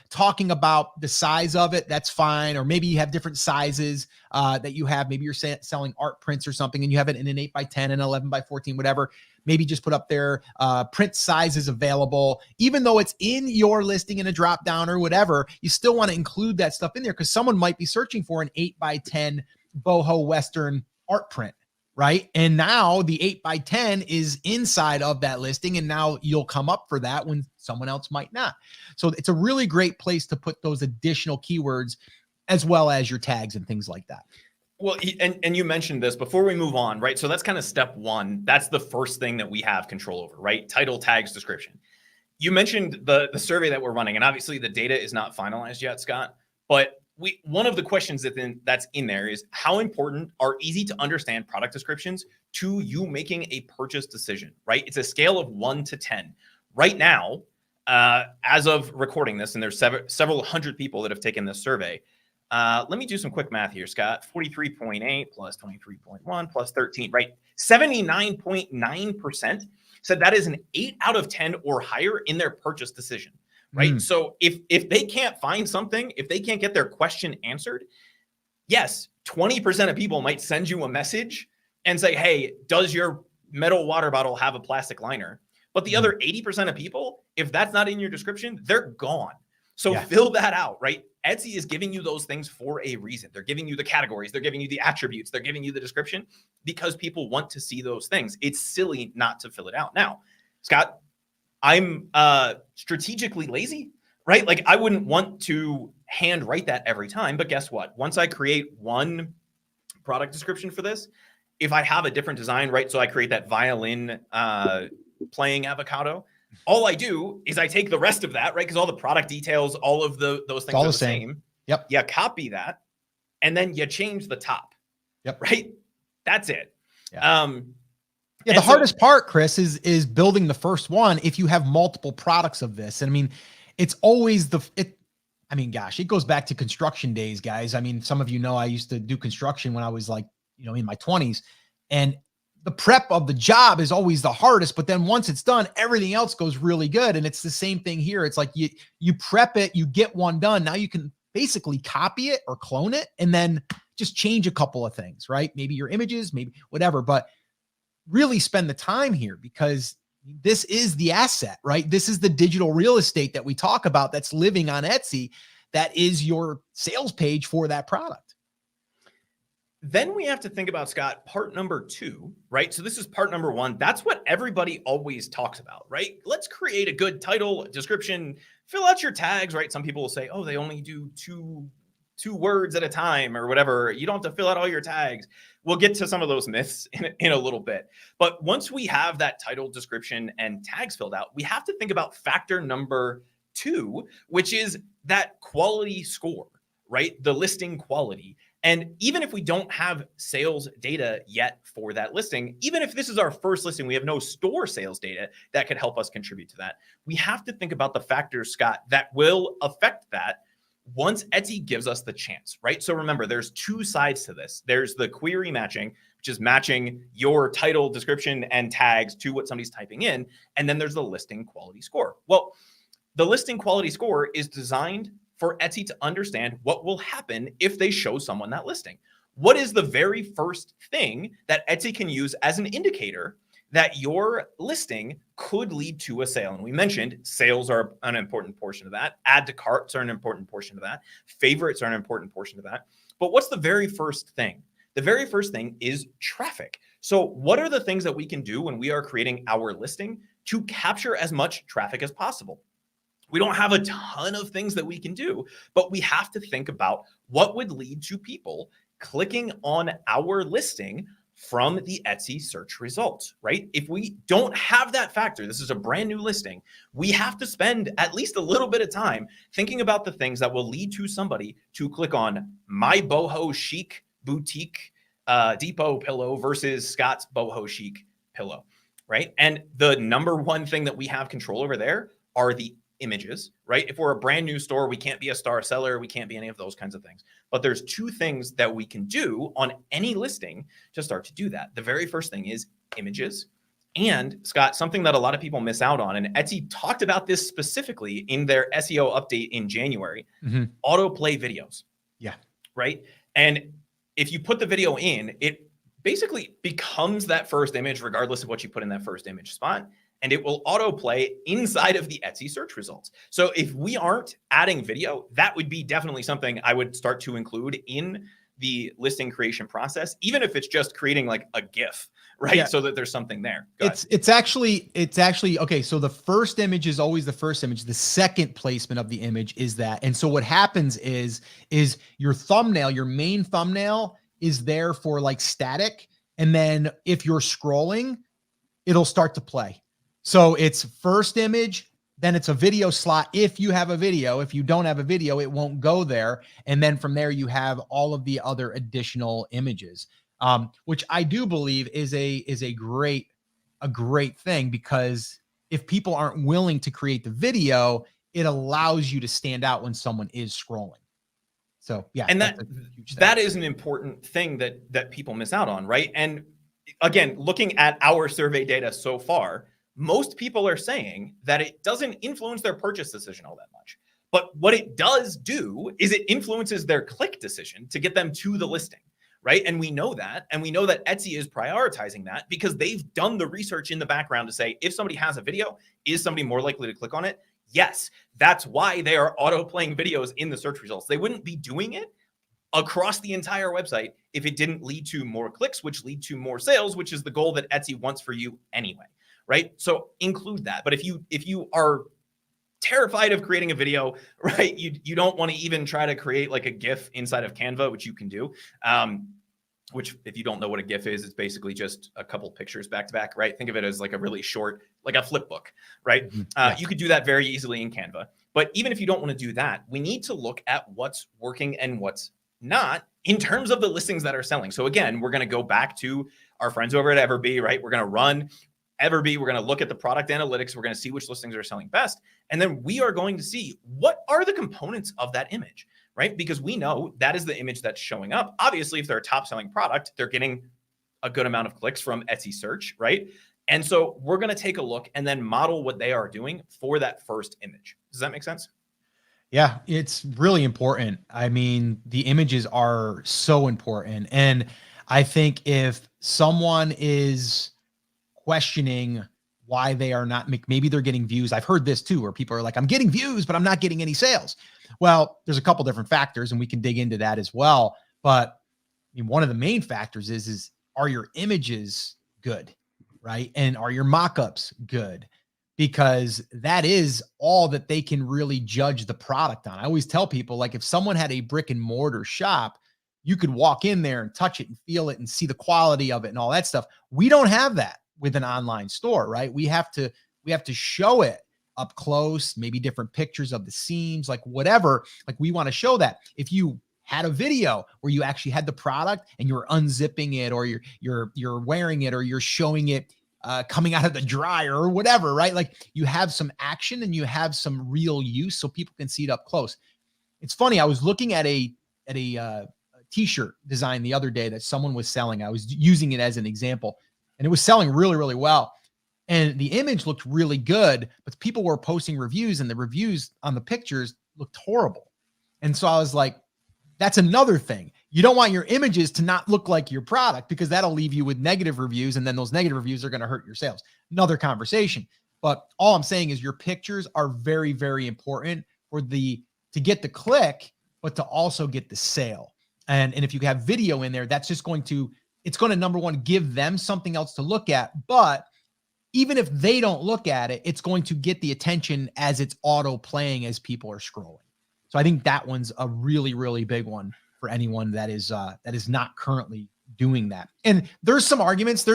talking about the size of it, that's fine. Or maybe you have different sizes that you have. Maybe you're selling art prints or something and you have it in an 8x10 and 11x14, whatever. Maybe just put up there print sizes available. Even though it's in your listing in a drop down or whatever, you still want to include that stuff in there because someone might be searching for an 8x10 boho Western art print, right? And now the 8x10 is inside of that listing, and now you'll come up for that when someone else might not. So it's a really great place to put those additional keywords as well as your tags and things like that. Well, and you mentioned this before we move on, right? So that's kind of step one. That's the first thing that we have control over, right? Title, tags, description. You mentioned the survey that we're running, and obviously the data is not finalized yet, Scott. But one of the questions that's in there is how important are easy to understand product descriptions to you making a purchase decision, right? It's a scale of 1 to 10. Right now, as of recording this, and there's several hundred people that have taken this survey. Let me do some quick math here, Scott. 43.8 plus 23.1 plus 13, right? 79.9% said that is an 8 out of 10 or higher in their purchase decision, right? So if they can't find something, if they can't get their question answered, yes, 20% of people might send you a message and say, hey, does your metal water bottle have a plastic liner. But the other 80% of people, if that's not in your description, they're gone. So fill that out, right? Etsy is giving you those things for a reason. They're giving you the categories. They're giving you the attributes. They're giving you the description because people want to see those things. It's silly not to fill it out. Now, Scott, I'm strategically lazy, right? Like I wouldn't want to hand write that every time, but guess what? Once I create one product description for this, if I have a different design, right? So I create that violin playing avocado. All I do is I take the rest of that, right? Because all the product details, all of those things are the same. Yep. You copy that, and then you change the top. Yep. Right. That's it. Yeah. The hardest part, Chris, is building the first one. If you have multiple products of this, and I mean, it's always gosh, it goes back to construction days, guys. I mean, some of you know I used to do construction when I was like, in my 20s, and the prep of the job is always the hardest, but then once it's done, everything else goes really good. And it's the same thing here. It's like you prep it, you get one done. Now you can basically copy it or clone it and then just change a couple of things, right? Maybe your images, maybe whatever, but really spend the time here because this is the asset, right? This is the digital real estate that we talk about that's living on Etsy. That is your sales page for that product. Then we have to think about, Scott, part number 2, right? So this is part number 1. That's what everybody always talks about, right? Let's create a good title, description, fill out your tags, right? Some people will say, oh, they only do two words at a time or whatever. You don't have to fill out all your tags. We'll get to some of those myths in a little bit. But once we have that title, description, and tags filled out, we have to think about factor number 2, which is that quality score, right? The listing quality. And even if we don't have sales data yet for that listing, even if this is our first listing, we have no store sales data that could help us contribute to that. We have to think about the factors, Scott, that will affect that once Etsy gives us the chance, right? So remember, there's 2 sides to this. There's the query matching, which is matching your title, description, and tags to what somebody's typing in. And then there's the listing quality score. Well, the listing quality score is designed for Etsy to understand what will happen if they show someone that listing. What is the very first thing that Etsy can use as an indicator that your listing could lead to a sale? And we mentioned sales are an important portion of that. Add to carts are an important portion of that. Favorites are an important portion of that. But what's the very first thing? The very first thing is traffic. So what are the things that we can do when we are creating our listing to capture as much traffic as possible? We don't have a ton of things that we can do, but we have to think about what would lead to people clicking on our listing from the Etsy search results, right? If we don't have that factor, this is a brand new listing, we have to spend at least a little bit of time thinking about the things that will lead to somebody to click on my boho chic boutique depot pillow versus Scott's boho chic pillow, right? And the number one thing that we have control over there are the images, right? If we're a brand new store, we can't be a star seller. We can't be any of those kinds of things. But there's 2 things that we can do on any listing to start to do that. The very first thing is images. And Scott, something that a lot of people miss out on, and Etsy talked about this specifically in their SEO update in January, autoplay videos. Yeah. Right. And if you put the video in, it basically becomes that first image, regardless of what you put in that first image spot. And it will autoplay inside of the Etsy search results. So if we aren't adding video, that would be definitely something I would start to include in the listing creation process, even if it's just creating like a GIF, right? Yeah. So that there's something there. It's actually, okay. So the first image is always the first image. The second placement of the image is that. And so what happens is your thumbnail, your main thumbnail is there for like static. And then if you're scrolling, it'll start to play. So it's first image, then it's a video slot. If you have a video, if you don't have a video, it won't go there. And then from there, you have all of the other additional images, which I do believe is a great thing, because if people aren't willing to create the video, it allows you to stand out when someone is scrolling. So yeah. And that is an important thing that people miss out on, right? And again, looking at our survey data so far, most people are saying that it doesn't influence their purchase decision all that much. But what it does do is it influences their click decision to get them to the listing, right? And we know that. And we know that Etsy is prioritizing that because they've done the research in the background to say, if somebody has a video, is somebody more likely to click on it? Yes. That's why they are auto playing videos in the search results. They wouldn't be doing it across the entire website if it didn't lead to more clicks, which lead to more sales, which is the goal that Etsy wants for you anyway, right? So include that. But if you are terrified of creating a video, right, you don't want to even try to create like a GIF inside of Canva, which you can do. Which, if you don't know what a GIF is, it's basically just a couple pictures back to back, right? Think of it as like a really short, like a flip book, right? Yeah. You could do that very easily in Canva. But even if you don't want to do that, we need to look at what's working and what's not in terms of the listings that are selling. So again, we're going to go back to our friends over at Everbee, right? We're going to run Everbee. We're going to look at the product analytics. We're going to see which listings are selling best. And then we are going to see what are the components of that image, right? Because we know that is the image that's showing up. Obviously, if they're a top selling product, they're getting a good amount of clicks from Etsy search, right? And so we're going to take a look and then model what they are doing for that first image. Does that make sense? Yeah, it's really important. I mean, the images are so important. And I think if someone is questioning why they are not, maybe they're getting views. I've heard this too, where people are like, I'm getting views, but I'm not getting any sales. Well, there's a couple different factors and we can dig into that as well. But I mean, one of the main factors is are your images good, right? And are your mockups good? Because that is all that they can really judge the product on. I always tell people, like, if someone had a brick and mortar shop, you could walk in there and touch it and feel it and see the quality of it and all that stuff. We don't have that with an online store, right? We have to show it up close, maybe different pictures of the seams, like whatever. Like, we want to show that. If you had a video where you actually had the product and you're unzipping it, or you're wearing it, or you're showing it coming out of the dryer or whatever, right? Like, you have some action and you have some real use so people can see it up close. It's funny. I was looking at a t-shirt design the other day that someone was selling. I was using it as an example and it was selling really, really well. And the image looked really good, but people were posting reviews and the reviews on the pictures looked horrible. And so I was like, that's another thing. You don't want your images to not look like your product, because that'll leave you with negative reviews. And then those negative reviews are going to hurt your sales. Another conversation. But all I'm saying is your pictures are very, very important to get the click, but to also get the sale. And if you have video in there, that's just it's going to, number one, give them something else to look at. But even if they don't look at it, it's going to get the attention as it's auto playing as people are scrolling. So I think that one's a really, really big one for anyone that is not currently doing that. And there's some arguments.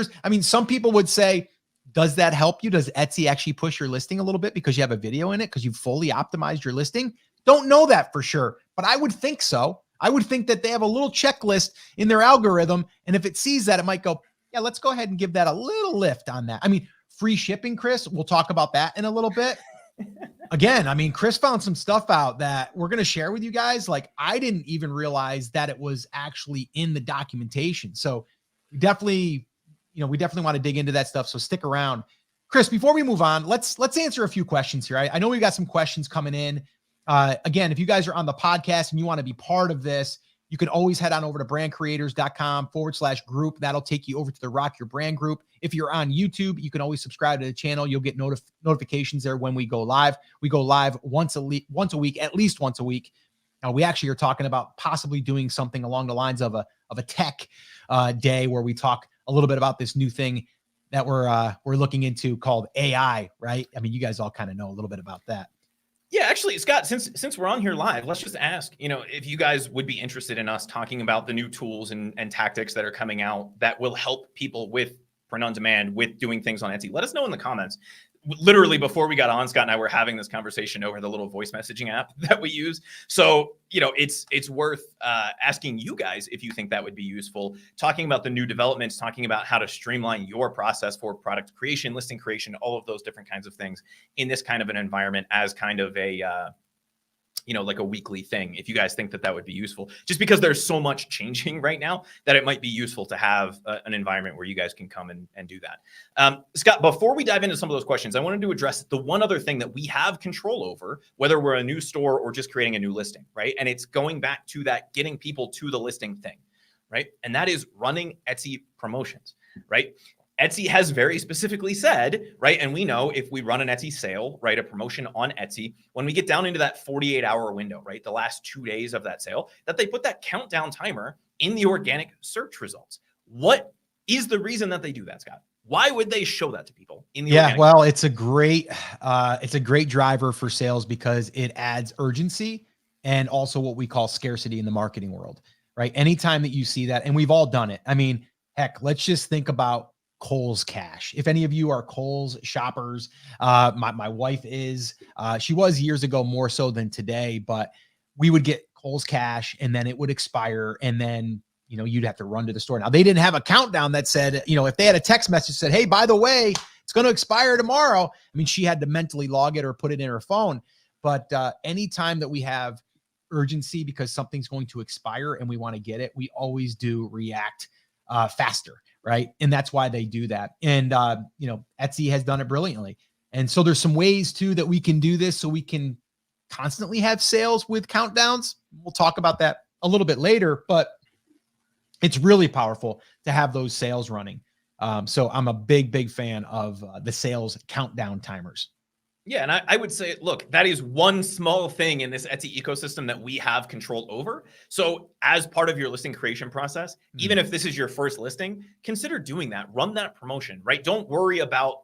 Some people would say, does that help you? Does Etsy actually push your listing a little bit because you have a video in it, because you've fully optimized your listing? Don't know that for sure, but I would think so. I would think that they have a little checklist in their algorithm. And if it sees that, it might go, yeah, let's go ahead and give that a little lift on that. I mean, free shipping, Chris, we'll talk about that in a little bit. Again, I mean, Chris found some stuff out that we're going to share with you guys. Like, I didn't even realize that it was actually in the documentation. So we definitely want to dig into that stuff. So stick around. Chris, before we move on, let's answer a few questions here. I know we got some questions coming in. Again, if you guys are on the podcast and you want to be part of this, you can always head on over to brandcreators.com/group. That'll take you over to the Rock Your Brand group. If you're on YouTube, you can always subscribe to the channel. You'll get notifications there when we go live. We go live once a week, at least once a week. Now, we actually are talking about possibly doing something along the lines of a tech day where we talk a little bit about this new thing that we're looking into called AI, right? I mean, you guys all kind of know a little bit about that. Yeah, actually, Scott, since we're on here live, let's just ask, if you guys would be interested in us talking about the new tools and tactics that are coming out that will help people with print on demand, with doing things on Etsy. Let us know in the comments. Literally before we got on, Scott and I were having this conversation over the little voice messaging app that we use. So, it's worth asking you guys if you think that would be useful, talking about the new developments, talking about how to streamline your process for product creation, listing creation, all of those different kinds of things in this kind of an environment as kind of a, like a weekly thing. If you guys think that would be useful, just because there's so much changing right now that it might be useful to have an environment where you guys can come and do that. Scott, before we dive into some of those questions, I wanted to address the one other thing that we have control over, whether we're a new store or just creating a new listing, right? And it's going back to that getting people to the listing thing. right? And that is running Etsy promotions, right? Etsy has very specifically said, right? And we know if we run an Etsy sale, right, a promotion on Etsy, when we get down into that 48-hour window, right, the last 2 days of that sale, that they put that countdown timer in the organic search results. What is the reason that they do that, Scott? Why would they show that to people in the organic? Well, it's a great driver for sales because it adds urgency and also what we call scarcity in the marketing world, right? Anytime that you see that, and we've all done it. I mean, heck, let's just think about Kohl's Cash. If any of you are Kohl's shoppers, my wife is, she was years ago more so than today, but we would get Kohl's Cash and then it would expire. And then, you'd have to run to the store. Now they didn't have a countdown that said, if they had a text message that said, hey, by the way, it's going to expire tomorrow. I mean, she had to mentally log it or put it in her phone. But anytime that we have urgency because something's going to expire and we want to get it, we always do react faster. Right. And that's why they do that. And, Etsy has done it brilliantly. And so there's some ways too that we can do this so we can constantly have sales with countdowns. We'll talk about that a little bit later, but it's really powerful to have those sales running. So I'm a big fan of the sales countdown timers. Yeah. And I would say, look, that is one small thing in this Etsy ecosystem that we have control over. So as part of your listing creation process, even if this is your first listing, consider doing that. Run that promotion, right? Don't worry about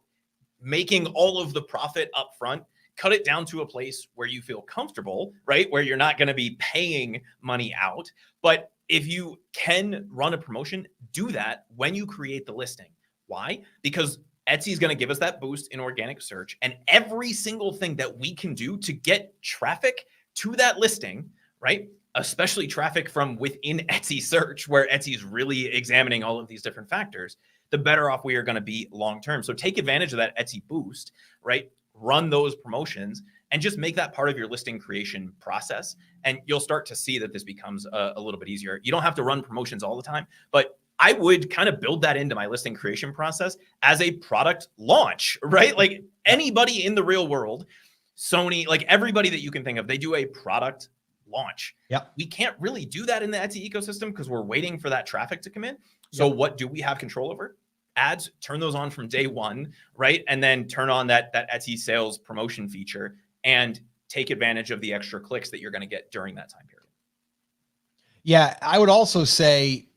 making all of the profit up front. Cut it down to a place where you feel comfortable, right? Where you're not going to be paying money out. But if you can run a promotion, do that when you create the listing. Why? Because Etsy is going to give us that boost in organic search, and every single thing that we can do to get traffic to that listing, right? Especially traffic from within Etsy search, where Etsy is really examining all of these different factors, the better off we are going to be long-term. So take advantage of that Etsy boost, right? Run those promotions and just make that part of your listing creation process. And you'll start to see that this becomes a little bit easier. You don't have to run promotions all the time, but I would kind of build that into my listing creation process as a product launch, right? Like anybody in the real world, Sony, like everybody that you can think of, they do a product launch. Yep. We can't really do that in the Etsy ecosystem because we're waiting for that traffic to come in. So what do we have control over? Ads, turn those on from day one, right? And then turn on that Etsy sales promotion feature and take advantage of the extra clicks that you're going to get during that time period. Yeah, I would also say,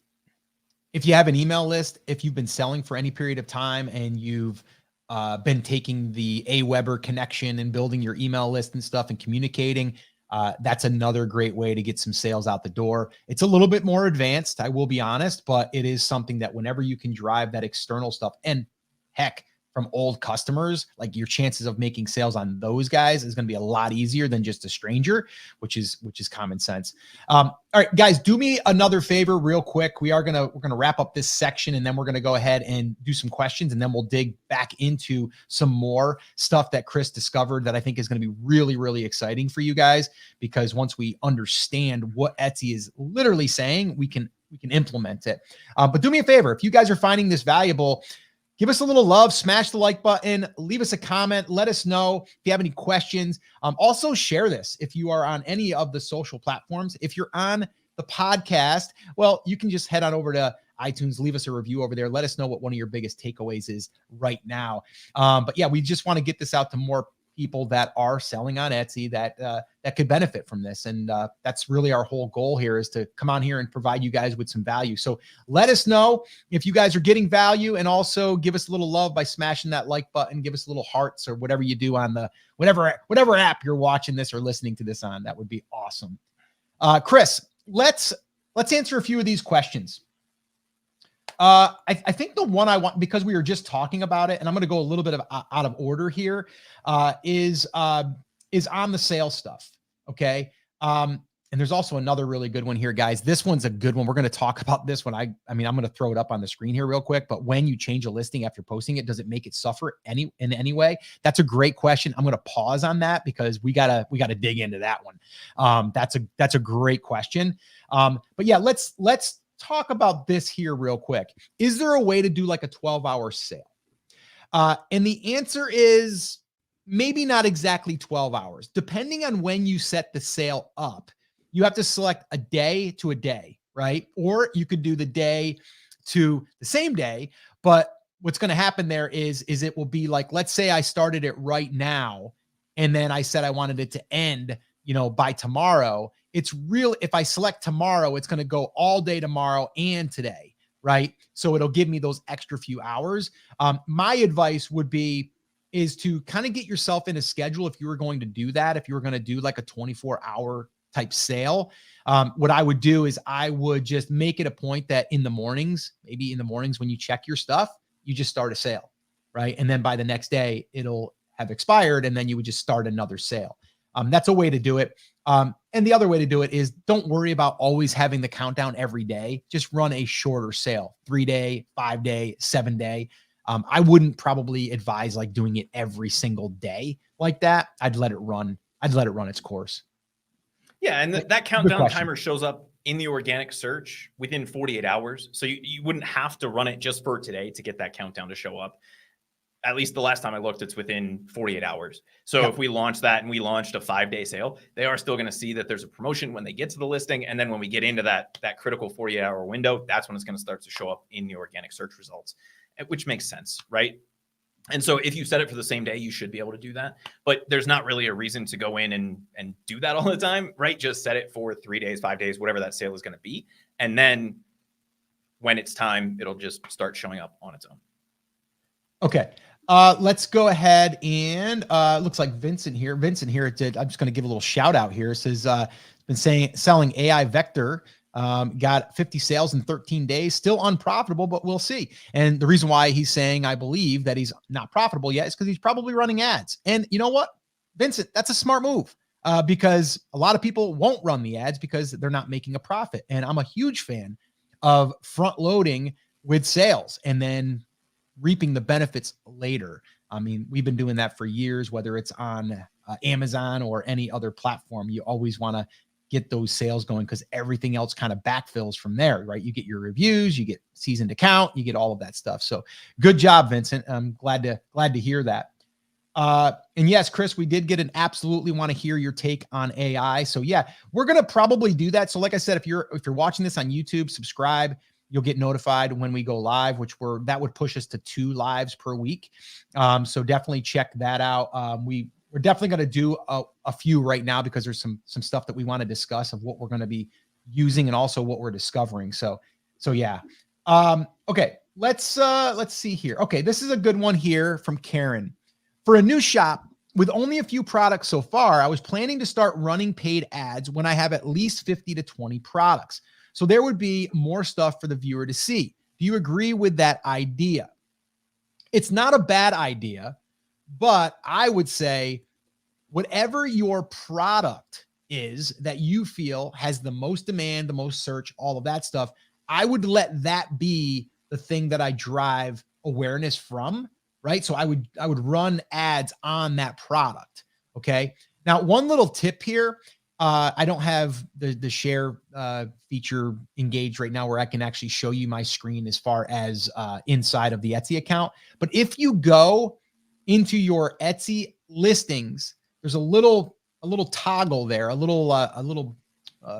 if you have an email list, if you've been selling for any period of time and you've been taking the Aweber connection and building your email list and stuff and communicating, that's another great way to get some sales out the door. It's a little bit more advanced, I will be honest, but it is something that whenever you can drive that external stuff, and heck, from old customers, like your chances of making sales on those guys is going to be a lot easier than just a stranger, which is common sense. All right, guys, do me another favor real quick. We're going to wrap up this section and then we're going to go ahead and do some questions. And then we'll dig back into some more stuff that Chris discovered that I think is going to be really, really exciting for you guys, because once we understand what Etsy is literally saying, we can implement it. But do me a favor. If you guys are finding this valuable, give us a little love, smash the like button, leave us a comment, let us know if you have any questions. Also share this if you are on any of the social platforms. If you're on the podcast, well, you can just head on over to iTunes, leave us a review over there. Let us know what one of your biggest takeaways is right now. But yeah, we just want to get this out to more people that are selling on Etsy that could benefit from this. And that's really our whole goal here, is to come on here and provide you guys with some value. So let us know if you guys are getting value, and also give us a little love by smashing that like button, give us little hearts or whatever you do on the, whatever app you're watching this or listening to this on. That would be awesome. Chris, let's answer a few of these questions. I think the one I want, because we were just talking about it, and I'm going to go a little bit out of order here, is on the sales stuff. Okay. And there's also another really good one here, guys. This one's a good one. We're going to talk about this one. I mean, I'm going to throw it up on the screen here real quick, but when you change a listing after posting it, does it make it suffer in any way? That's a great question. I'm going to pause on that because we gotta dig into that one. That's a great question. But yeah, let's talk about this here real quick. Is there a way to do like a 12-hour sale? And the answer is maybe not exactly 12 hours. Depending on when you set the sale up, you have to select a day to a day, right? Or you could do the day to the same day. But what's going to happen there is it will be like, let's say I started it right now, and then I said I wanted it to end, by tomorrow. It's real. If I select tomorrow, it's going to go all day tomorrow and today, right? So it'll give me those extra few hours. My advice would be is to kind of get yourself in a schedule. If you were going to do that, if you were going to do like a 24-hour type sale, what I would do is I would just make it a point that in the mornings, maybe in the mornings when you check your stuff, you just start a sale, right? And then by the next day, it'll have expired, and then you would just start another sale. That's a way to do it. And the other way to do it is don't worry about always having the countdown every day. Just run a shorter sale, 3-day, 5-day, 7-day. I wouldn't probably advise like doing it every single day like that. I'd let it run its course. Yeah. And that countdown timer shows up in the organic search within 48 hours. So you wouldn't have to run it just for today to get that countdown to show up. At least the last time I looked, it's within 48 hours. So if we launch that and we launched a 5-day sale, they are still going to see that there's a promotion when they get to the listing. And then when we get into that critical 48-hour window, that's when it's going to start to show up in the organic search results, which makes sense, right? And so if you set it for the same day, you should be able to do that. But there's not really a reason to go in and do that all the time, right? Just set it for 3 days, 5 days, whatever that sale is going to be. And then when it's time, it'll just start showing up on its own. Okay. Let's go ahead and looks like Vincent here. I'm just going to give a little shout out here. It says, been selling AI vector, got 50 sales in 13 days, still unprofitable, but we'll see. And the reason why he's saying, I believe that he's not profitable yet is because he's probably running ads. And you know what, Vincent, that's a smart move. Because a lot of people won't run the ads because they're not making a profit. And I'm a huge fan of front loading with sales and then reaping the benefits later. I mean, we've been doing that for years, whether it's on Amazon or any other platform. You always want to get those sales going because everything else kind of backfills from there, right? You get your reviews, you get seasoned account, you get all of that stuff. So good job, Vincent. I'm glad to hear that. And yes, Chris, we did get an absolutely want to hear your take on AI. So yeah, we're going to probably do that. So like I said, if you're watching this on YouTube, subscribe. You'll get notified when we go live, that would push us to 2 lives per week. So definitely check that out. We're definitely going to do a few right now because there's some stuff that we want to discuss of what we're going to be using and also what we're discovering. So yeah. Okay, let's see here. Okay, this is a good one here from Karen. For a new shop with only a few products so far, I was planning to start running paid ads when I have at least 50 to 20 products. So there would be more stuff for the viewer to see. Do you agree with that idea? It's not a bad idea, but I would say whatever your product is that you feel has the most demand, the most search, all of that stuff, I would let that be the thing that I drive awareness from, right? So I would run ads on that product. Okay. Now, one little tip here, I don't have the share feature engaged right now where I can actually show you my screen as far as inside of the Etsy account. But if you go into your Etsy listings, there's a little toggle there, a little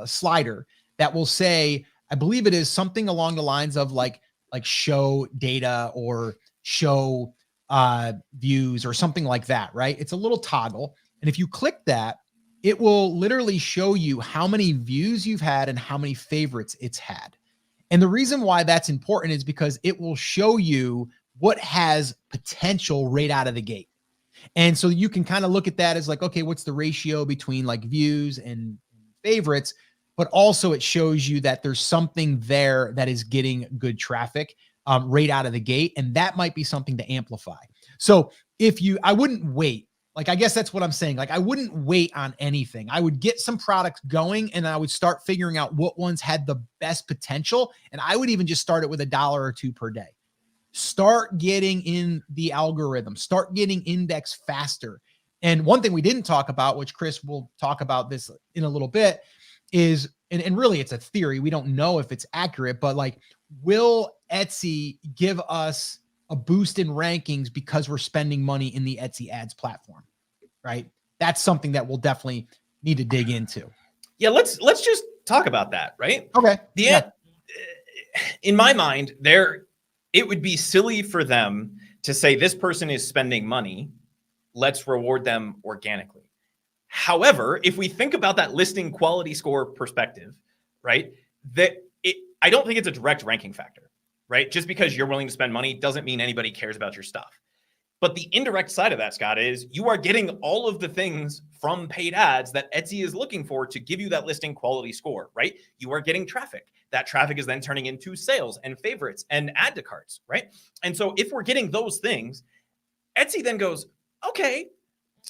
slider that will say, I believe it is something along the lines of like show data or show views or something like that, right? It's a little toggle. And if you click that, it will literally show you how many views you've had and how many favorites it's had. And the reason why that's important is because it will show you what has potential right out of the gate. And so you can kind of look at that as like, okay, what's the ratio between like views and favorites? But also it shows you that there's something there that is getting good traffic right out of the gate. And that might be something to amplify. So I wouldn't wait. Like, I guess that's what I'm saying. Like, I wouldn't wait on anything. I would get some products going and I would start figuring out what ones had the best potential. And I would even just start it with $1 or $2 per day. Start getting in the algorithm, start getting indexed faster. And one thing we didn't talk about, which Chris will talk about this in a little bit, is, and really it's a theory. We don't know if it's accurate, but like, will Etsy give us a boost in rankings because we're spending money in the Etsy ads platform, right? That's something that we'll definitely need to dig into. Yeah, let's just talk about that, right? Okay. In my mind, it would be silly for them to say this person is spending money, let's reward them organically. However, if we think about that listing quality score perspective, right, I don't think it's a direct ranking factor, right? Just because you're willing to spend money doesn't mean anybody cares about your stuff. But the indirect side of that, Scott, is you are getting all of the things from paid ads that Etsy is looking for to give you that listing quality score, right? You are getting traffic. That traffic is then turning into sales and favorites and add to carts, right? And so if we're getting those things, Etsy then goes, okay,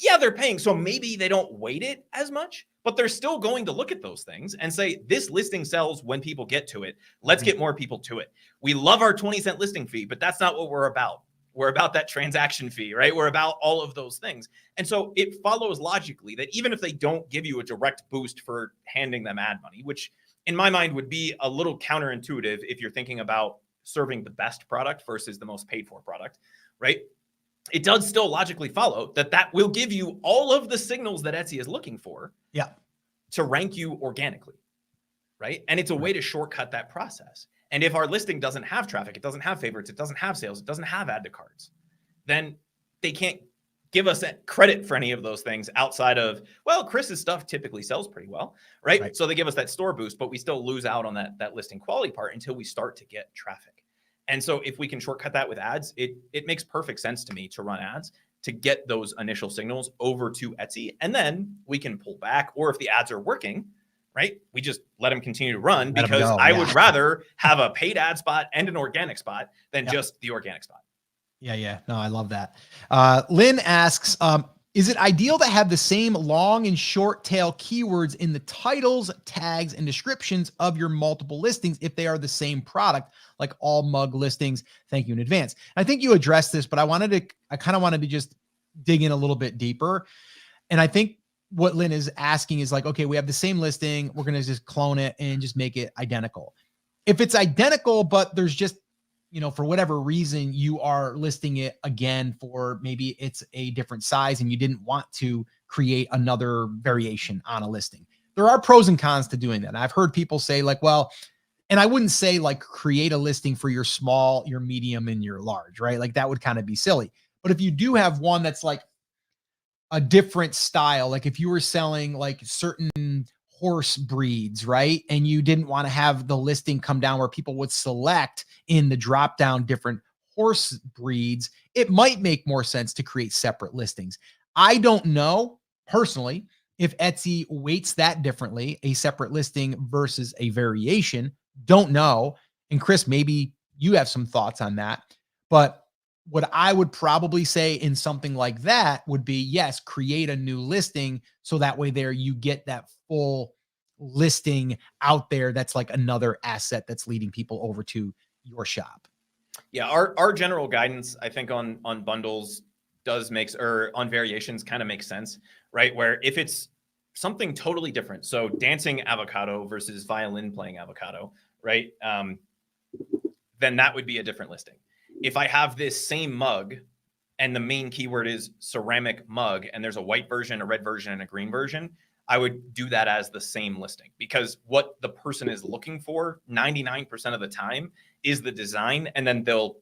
yeah, they're paying. So maybe they don't weight it as much, but they're still going to look at those things and say, this listing sells when people get to it. Let's get more people to it. We love our 20-cent listing fee, but that's not what we're about. We're about that transaction fee, right? We're about all of those things. And so it follows logically that even if they don't give you a direct boost for handing them ad money, which in my mind would be a little counterintuitive if you're thinking about serving the best product versus the most paid for product, right? It does still logically follow that will give you all of the signals that Etsy is looking for to rank you organically, right? And it's a way to shortcut that process. And if our listing doesn't have traffic, it doesn't have favorites, it doesn't have sales, it doesn't have add to carts, then they can't give us credit for any of those things outside of, well, Chris's stuff typically sells pretty well, right? So they give us that store boost, but we still lose out on that listing quality part until we start to get traffic. And so if we can shortcut that with ads, it makes perfect sense to me to run ads to get those initial signals over to Etsy. And then we can pull back, or if the ads are working, right, we just let them continue to run, because I would rather have a paid ad spot and an organic spot than just the organic spot. Yeah. No, I love that. Lynn asks, is it ideal to have the same long and short tail keywords in the titles, tags, and descriptions of your multiple listings if they are the same product, like all mug listings? Thank you in advance. I think you addressed this, but I kind of wanted to just dig in a little bit deeper. And I think what Lynn is asking is like, okay, we have the same listing. We're going to just clone it and just make it identical. If it's identical, but there's just, for whatever reason, you are listing it again for maybe it's a different size and you didn't want to create another variation on a listing. There are pros and cons to doing that. And I've heard people say like, well, and I wouldn't say like create a listing for your small, your medium, and your large, right? Like that would kind of be silly. But if you do have one that's like a different style, like if you were selling like certain horse breeds, right? And you didn't want to have the listing come down where people would select in the drop down different horse breeds, it might make more sense to create separate listings. I don't know personally if Etsy weights that differently, a separate listing versus a variation. Don't know. And Chris, maybe you have some thoughts on that, but what I would probably say in something like that would be, yes, create a new listing. So that way there you get that full listing out there. That's like another asset that's leading people over to your shop. Yeah. Our general guidance, I think on bundles or on variations kind of makes sense, right? Where if it's something totally different, so dancing avocado versus violin playing avocado, right? Then that would be a different listing. If I have this same mug and the main keyword is ceramic mug and there's a white version, a red version, and a green version, I would do that as the same listing, because what the person is looking for 99% of the time is the design, and then they'll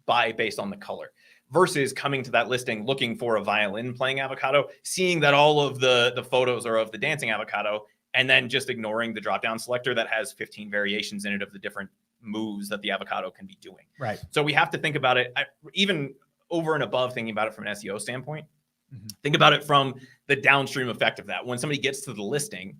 buy based on the color, versus coming to that listing looking for a violin playing avocado, seeing that all of the photos are of the dancing avocado, and then just ignoring the drop-down selector that has 15 variations in it of the different moves that the avocado can be doing. Right. So we have to think about it, even over and above thinking about it from an SEO standpoint. Think about it from the downstream effect of that. When somebody gets to the listing,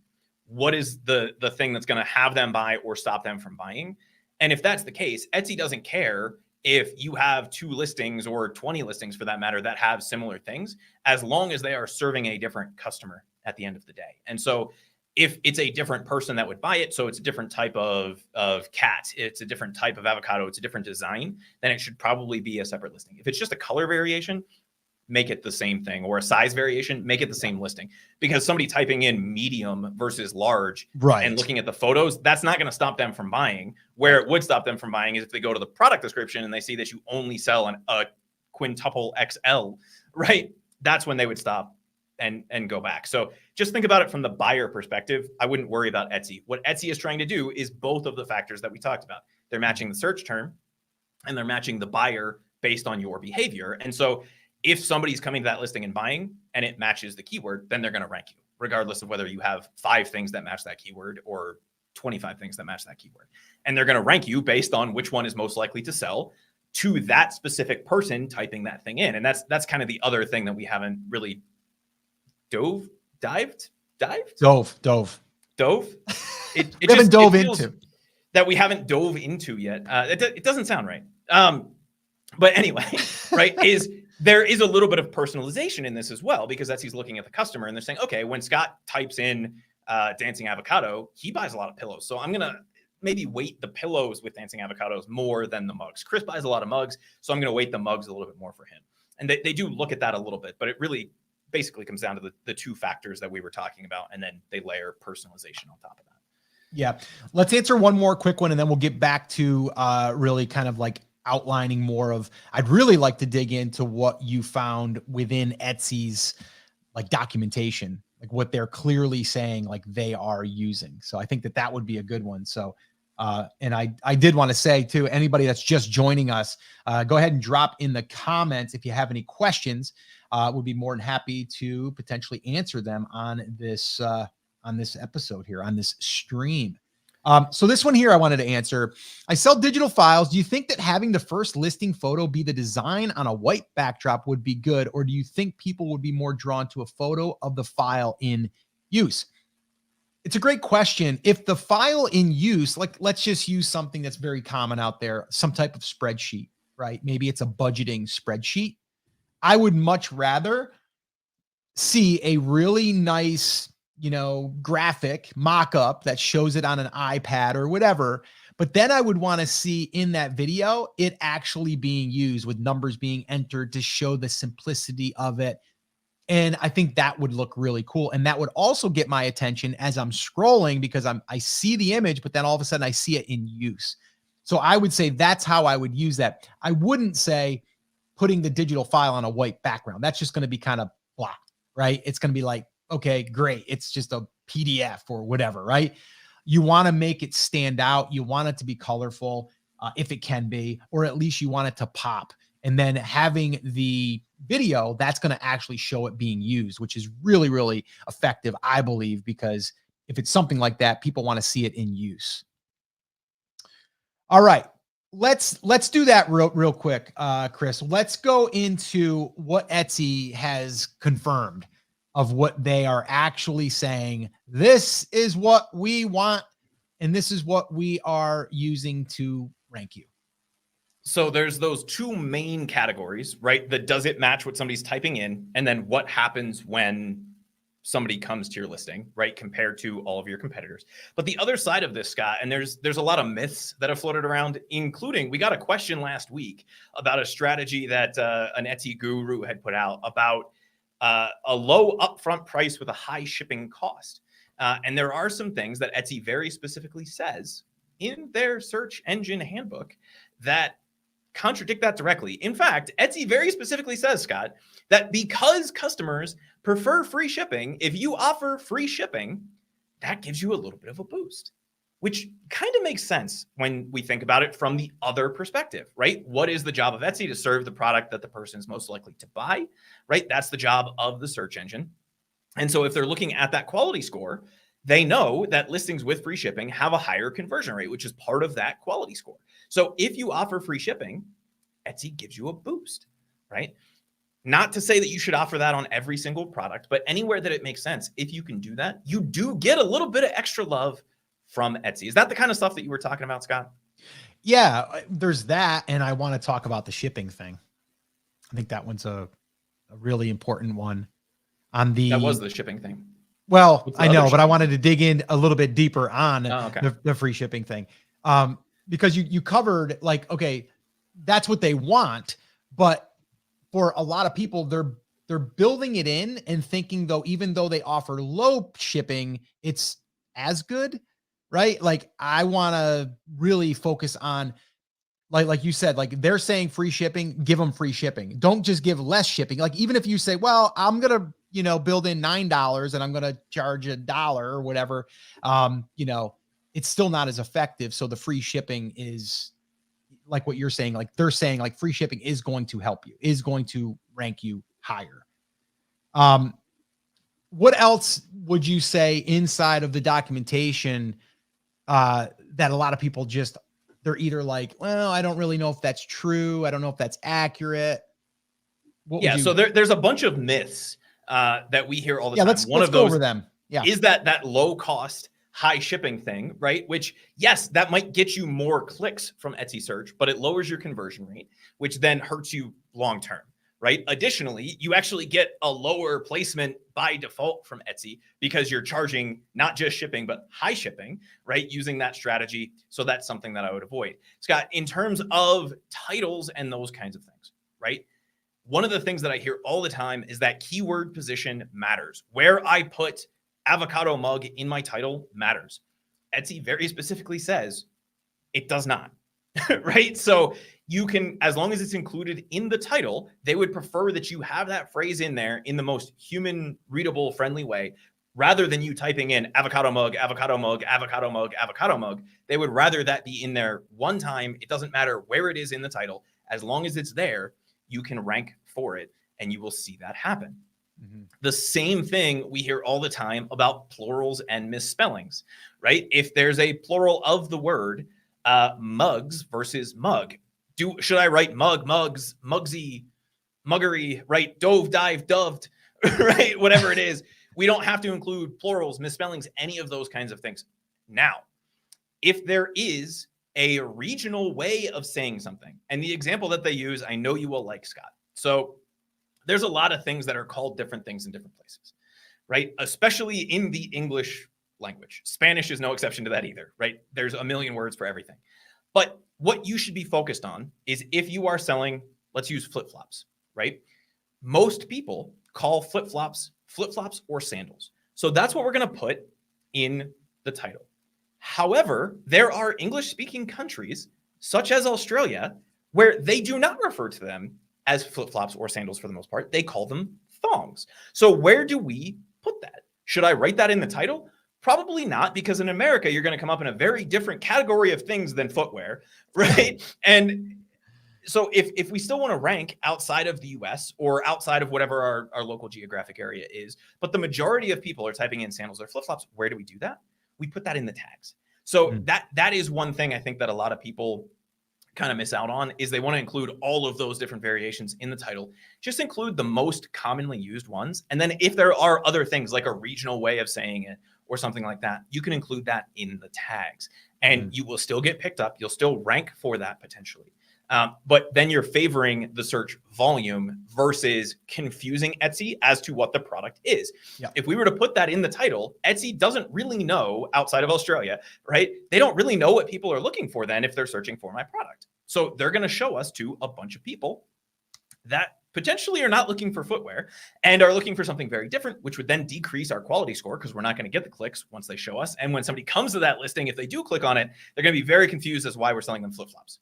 what is the thing that's going to have them buy or stop them from buying? And if that's the case, Etsy doesn't care if you have 2 listings or 20 listings for that matter that have similar things, as long as they are serving a different customer at the end of the day. And so if it's a different person that would buy it, so it's a different type of cat, it's a different type of avocado, it's a different design, then it should probably be a separate listing. If it's just a color variation, make it the same thing, or a size variation, make it the same listing, because somebody typing in medium versus large and looking at the photos, that's not going to stop them from buying. Where it would stop them from buying is if they go to the product description and they see that you only sell a quintuple XL, right? That's when they would stop and go back. So just think about it from the buyer perspective. I wouldn't worry about Etsy. What Etsy is trying to do is both of the factors that we talked about. They're matching the search term and they're matching the buyer based on your behavior. And so if somebody's coming to that listing and buying and it matches the keyword, then they're going to rank you, regardless of whether you have 5 things that match that keyword or 25 things that match that keyword. And they're going to rank you based on which one is most likely to sell to that specific person typing that thing in. And that's kind of the other thing that we haven't really dived. It haven't dove into that we haven't dove into yet. It doesn't sound right. But anyway, right, there is a little bit of personalization in this as well, because Etsy's looking at the customer and they're saying, okay, when Scott types in dancing avocado, he buys a lot of pillows. So I'm going to maybe weight the pillows with dancing avocados more than the mugs. Chris buys a lot of mugs, so I'm going to weight the mugs a little bit more for him. And they do look at that a little bit, but it really basically comes down to the 2 factors that we were talking about. And then they layer personalization on top of that. Yeah. Let's answer one more quick one and then we'll get back to really kind of like outlining more of, I'd really like to dig into what you found within Etsy's like documentation, like what they're clearly saying, like they are using. So I think that would be a good one. So, and I did want to say to anybody that's just joining us, go ahead and drop in the comments if you have any questions. We'll be more than happy to potentially answer them on this episode here, on this stream. So this one here I wanted to answer. I sell digital files. Do you think that having the first listing photo be the design on a white backdrop would be good? Or do you think people would be more drawn to a photo of the file in use? It's a great question. If the file in use, like let's just use something that's very common out there, some type of spreadsheet, right? Maybe it's a budgeting spreadsheet. I would much rather see a really nice, graphic mock-up that shows it on an iPad or whatever. But then I would want to see in that video, it actually being used with numbers being entered to show the simplicity of it. And I think that would look really cool. And that would also get my attention as I'm scrolling, because I see the image, but then all of a sudden I see it in use. So I would say that's how I would use that. I wouldn't say putting the digital file on a white background. That's just going to be kind of blah, right? It's going to be like, okay, great. It's just a PDF or whatever, right? You want to make it stand out. You want it to be colorful, if it can be, or at least you want it to pop. And then having the video, that's going to actually show it being used, which is really, really effective, I believe, because if it's something like that, people want to see it in use. All right. Let's do that real quick, Chris. Let's go into what Etsy has confirmed of what they are actually saying. This is what we want, and this is what we are using to rank you. So there's those 2 main categories, right? The does it match what somebody's typing in, and then what happens when somebody comes to your listing, right? Compared to all of your competitors. But the other side of this, Scott, and there's a lot of myths that have floated around, including, we got a question last week about a strategy that an Etsy guru had put out about a low upfront price with a high shipping cost. And there are some things that Etsy very specifically says in their search engine handbook that contradict that directly. In fact, Etsy very specifically says, Scott, that because customers prefer free shipping, if you offer free shipping, that gives you a little bit of a boost, which kind of makes sense when we think about it from the other perspective, right? What is the job of Etsy? To serve the product that the person is most likely to buy, right? That's the job of the search engine. And so if they're looking at that quality score, they know that listings with free shipping have a higher conversion rate, which is part of that quality score. So if you offer free shipping, Etsy gives you a boost, right? Not to say that you should offer that on every single product, but anywhere that it makes sense, if you can do that, you do get a little bit of extra love from Etsy. Is that the kind of stuff that you were talking about, Scott? Yeah, there's that. And I want to talk about the shipping thing. I think that one's a really important one. That was the shipping thing. Well, I know, but I wanted to dig in a little bit deeper on okay. the free shipping thing. Because you covered like, okay, that's what they want. But for a lot of people, they're building it in and thinking, though, even though they offer low shipping, it's as good, right? Like I want to really focus on, like you said, like they're saying free shipping, give them free shipping. Don't just give less shipping. Like even if you say, well, I'm going to build in $9 and I'm going to charge $1 or whatever, it's still not as effective. So the free shipping is like what you're saying, like they're saying, like free shipping is going to help you, is going to rank you higher. What else would you say inside of the documentation that a lot of people they're either like, well, I don't really know if that's true. I don't know if that's accurate. So there's a bunch of myths that we hear all the time. Let's go over them. Yeah. Is that low cost, high shipping thing, right? Which, yes, that might get you more clicks from Etsy search, but it lowers your conversion rate, which then hurts you long term, right? Additionally, you actually get a lower placement by default from Etsy because you're charging not just shipping, but high shipping, right? Using that strategy. So that's something that I would avoid. Scott, in terms of titles and those kinds of things, right? One of the things that I hear all the time is that keyword position matters. Where I put avocado mug in my title matters. Etsy very specifically says it does not, right? So you can, as long as it's included in the title, they would prefer that you have that phrase in there in the most human readable, friendly way, rather than you typing in avocado mug, avocado mug, avocado mug, avocado mug. They would rather that be in there one time. It doesn't matter where it is in the title. As long as it's there, you can rank for it and you will see that happen. Mm-hmm. The same thing we hear all the time about plurals and misspellings, right? If there's a plural of the word, mugs versus mug, should I write mug, mugs, mugsy, muggery, right? Dove, dive, doved, right? Whatever it is, we don't have to include plurals, misspellings, any of those kinds of things. Now, if there is a regional way of saying something, and the example that they use, I know you will like, Scott. So there's a lot of things that are called different things in different places, right? Especially in the English language. Spanish is no exception to that either, right? There's a million words for everything. But what you should be focused on is if you are selling, let's use flip-flops, right? Most people call flip-flops or sandals. So that's what we're going to put in the title. However, there are English-speaking countries, such as Australia, where they do not refer to them as flip-flops or sandals for the most part. They call them thongs. So where do we put that? Should I write that in the title? Probably not, because in America, you're going to come up in a very different category of things than footwear, right? And so if we still want to rank outside of the US or outside of whatever our local geographic area is, but the majority of people are typing in sandals or flip-flops, where do we do that? We put that in the tags. So that is one thing I think that a lot of people kind of miss out on, is they want to include all of those different variations in the title. Just include the most commonly used ones. And then if there are other things like a regional way of saying it or something like that, you can include that in the tags and you will still get picked up. You'll still rank for that potentially. But then you're favoring the search volume versus confusing Etsy as to what the product is. Yeah. If we were to put that in the title, Etsy doesn't really know, outside of Australia, right? They don't really know what people are looking for then if they're searching for my product. So they're going to show us to a bunch of people that potentially are not looking for footwear and are looking for something very different, which would then decrease our quality score because we're not going to get the clicks once they show us. And when somebody comes to that listing, if they do click on it, they're going to be very confused as why we're selling them flip-flops.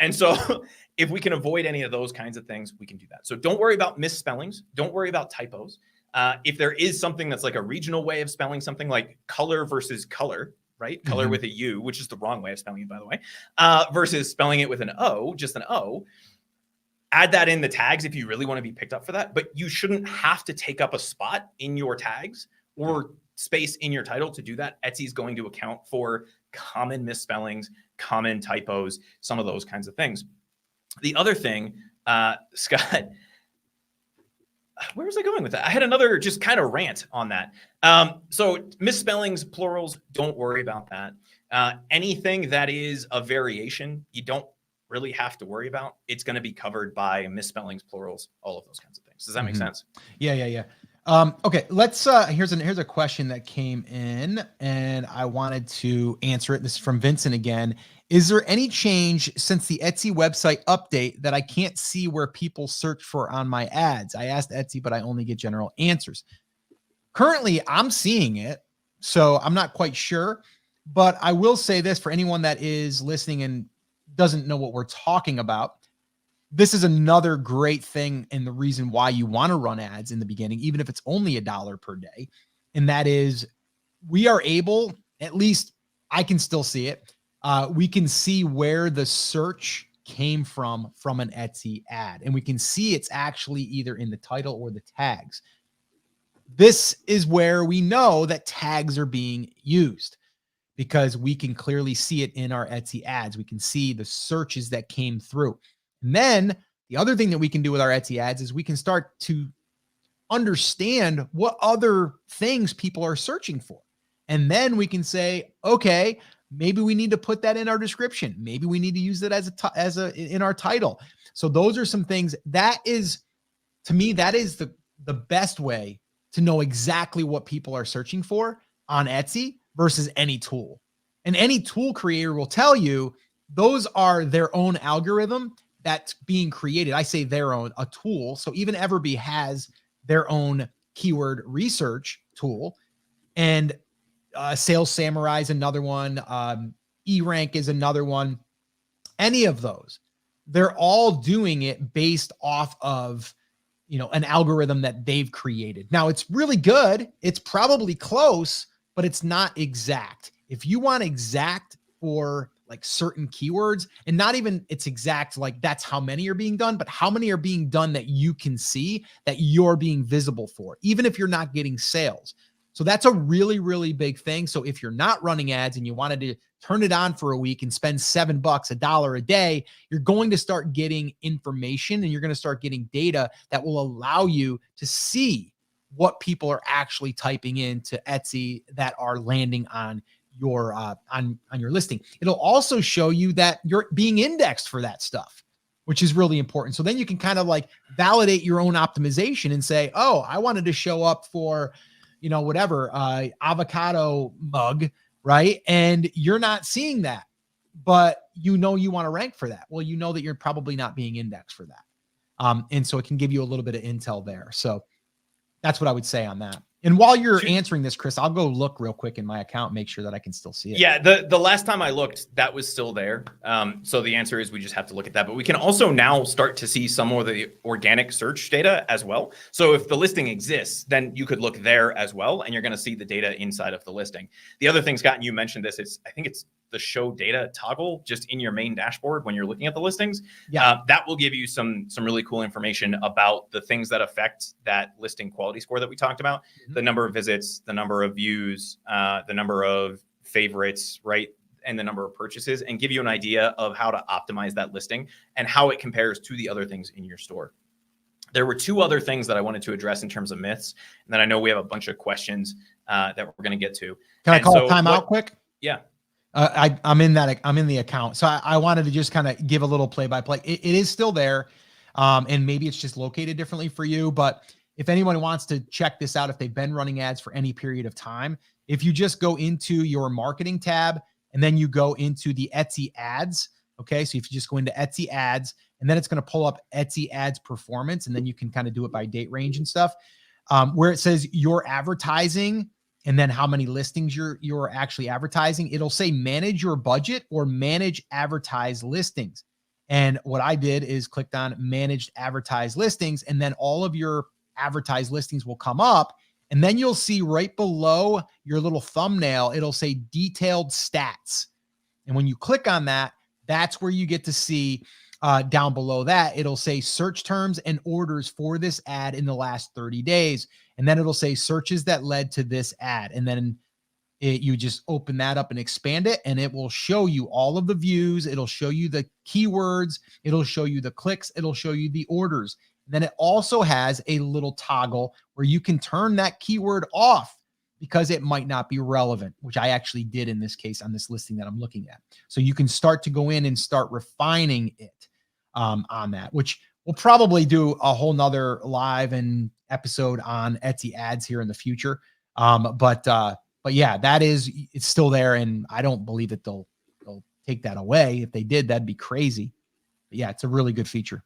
And so if we can avoid any of those kinds of things, we can do that. So don't worry about misspellings. Don't worry about typos. If there is something that's like a regional way of spelling something like color versus color, right? Color with a U, which is the wrong way of spelling it, by the way, versus spelling it with an O, just an O. Add that in the tags if you really want to be picked up for that. But you shouldn't have to take up a spot in your tags or space in your title to do that. Etsy is going to account for common misspellings, common typos, some of those kinds of things. The other thing, Scott, where was I going with that? I had another just kind of rant on that. So misspellings, plurals, don't worry about that. Anything that is a variation, you don't really have to worry about. It's going to be covered by misspellings, plurals, all of those kinds of things. Does that make sense? Yeah. Okay, let's here's a question that came in and I wanted to answer it. This is from Vincent again. Is there any change since the Etsy website update that I can't see where people search for on my ads? I asked Etsy, but I only get general answers. Currently, I'm seeing it, so I'm not quite sure, but I will say this for anyone that is listening and doesn't know what we're talking about. this is another great thing, and the reason why you want to run ads in the beginning, even if it's only $1 per day. And that is, we are able, at least I can still see it. We can see where the search came from an Etsy ad. And we can see it's actually either in the title or the tags. This is where we know that tags are being used, because we can clearly see it in our Etsy ads. We can see the searches that came through. And then the other thing that we can do with our Etsy ads is we can start to understand what other things people are searching for. And then we can say, okay, maybe we need to put that in our description. Maybe we need to use it in our title. So those are some things that is, to me, that is the best way to know exactly what people are searching for on Etsy versus any tool. And any tool creator will tell you those are their own algorithm that's being created. I say their own, a tool. So even Everbee has their own keyword research tool, and Sales Samurai is another one. eRank is another one. Any of those, they're all doing it based off of, an algorithm that they've created. Now it's really good. It's probably close, but it's not exact. If you want exact for like certain keywords, and not even it's exact, like that's how many are being done, but how many are being done that you can see that you're being visible for, even if you're not getting sales. So that's a really, really big thing. So if you're not running ads and you wanted to turn it on for a week and spend $7, $1 a day, you're going to start getting information, and you're going to start getting data that will allow you to see what people are actually typing into Etsy that are landing on your on your listing. It'll also show you that you're being indexed for that stuff, which is really important. So then you can kind of like validate your own optimization and say, oh, I wanted to show up for, whatever, avocado mug, right? And you're not seeing that, but you want to rank for that. Well, you know that you're probably not being indexed for that. And so it can give you a little bit of intel there. So that's what I would say on that. And while you're answering this, Chris, I'll go look real quick in my account, make sure that I can still see it. Yeah, the last time I looked, that was still there. So the answer is we just have to look at that. But we can also now start to see some of the organic search data as well. So if the listing exists, then you could look there as well, and you're going to see the data inside of the listing. The other thing, Scott, and you mentioned this, I think it's the show data toggle just in your main dashboard when you're looking at the listings. Yeah, that will give you some really cool information about the things that affect that listing quality score that we talked about. Mm-hmm. The number of visits, the number of views, the number of favorites, right? And the number of purchases, and give you an idea of how to optimize that listing and how it compares to the other things in your store. There were two other things that I wanted to address in terms of myths. And then I know we have a bunch of questions that we're going to get to. Can I call time out quick? Yeah. I'm in the account. So I wanted to just kind of give a little play-by-play. It is still there. And maybe it's just located differently for you, but if anyone wants to check this out, if they've been running ads for any period of time, if you just go into your marketing tab and then you go into the Etsy ads. Okay. So if you just go into Etsy ads, and then it's going to pull up Etsy ads performance, and then you can kind of do it by date range and stuff, where it says your advertising and then how many listings you're actually advertising. It'll say manage your budget or manage advertised listings. And what I did is clicked on managed advertised listings, and then all of your advertised listings will come up. And then you'll see right below your little thumbnail, it'll say detailed stats. And when you click on that, that's where you get to see down below that, it'll say search terms and orders for this ad in the last 30 days. And then it'll say searches that led to this ad. And then you just open that up and expand it, and it will show you all of the views. It'll show you the keywords. It'll show you the clicks. It'll show you the orders. And then it also has a little toggle where you can turn that keyword off because it might not be relevant, which I actually did in this case on this listing that I'm looking at. So you can start to go in and start refining it on that, which we'll probably do a whole nother live and episode on Etsy ads here in the future. But yeah, it's still there, and I don't believe that they'll take that away. If they did, that'd be crazy. But yeah, it's a really good feature.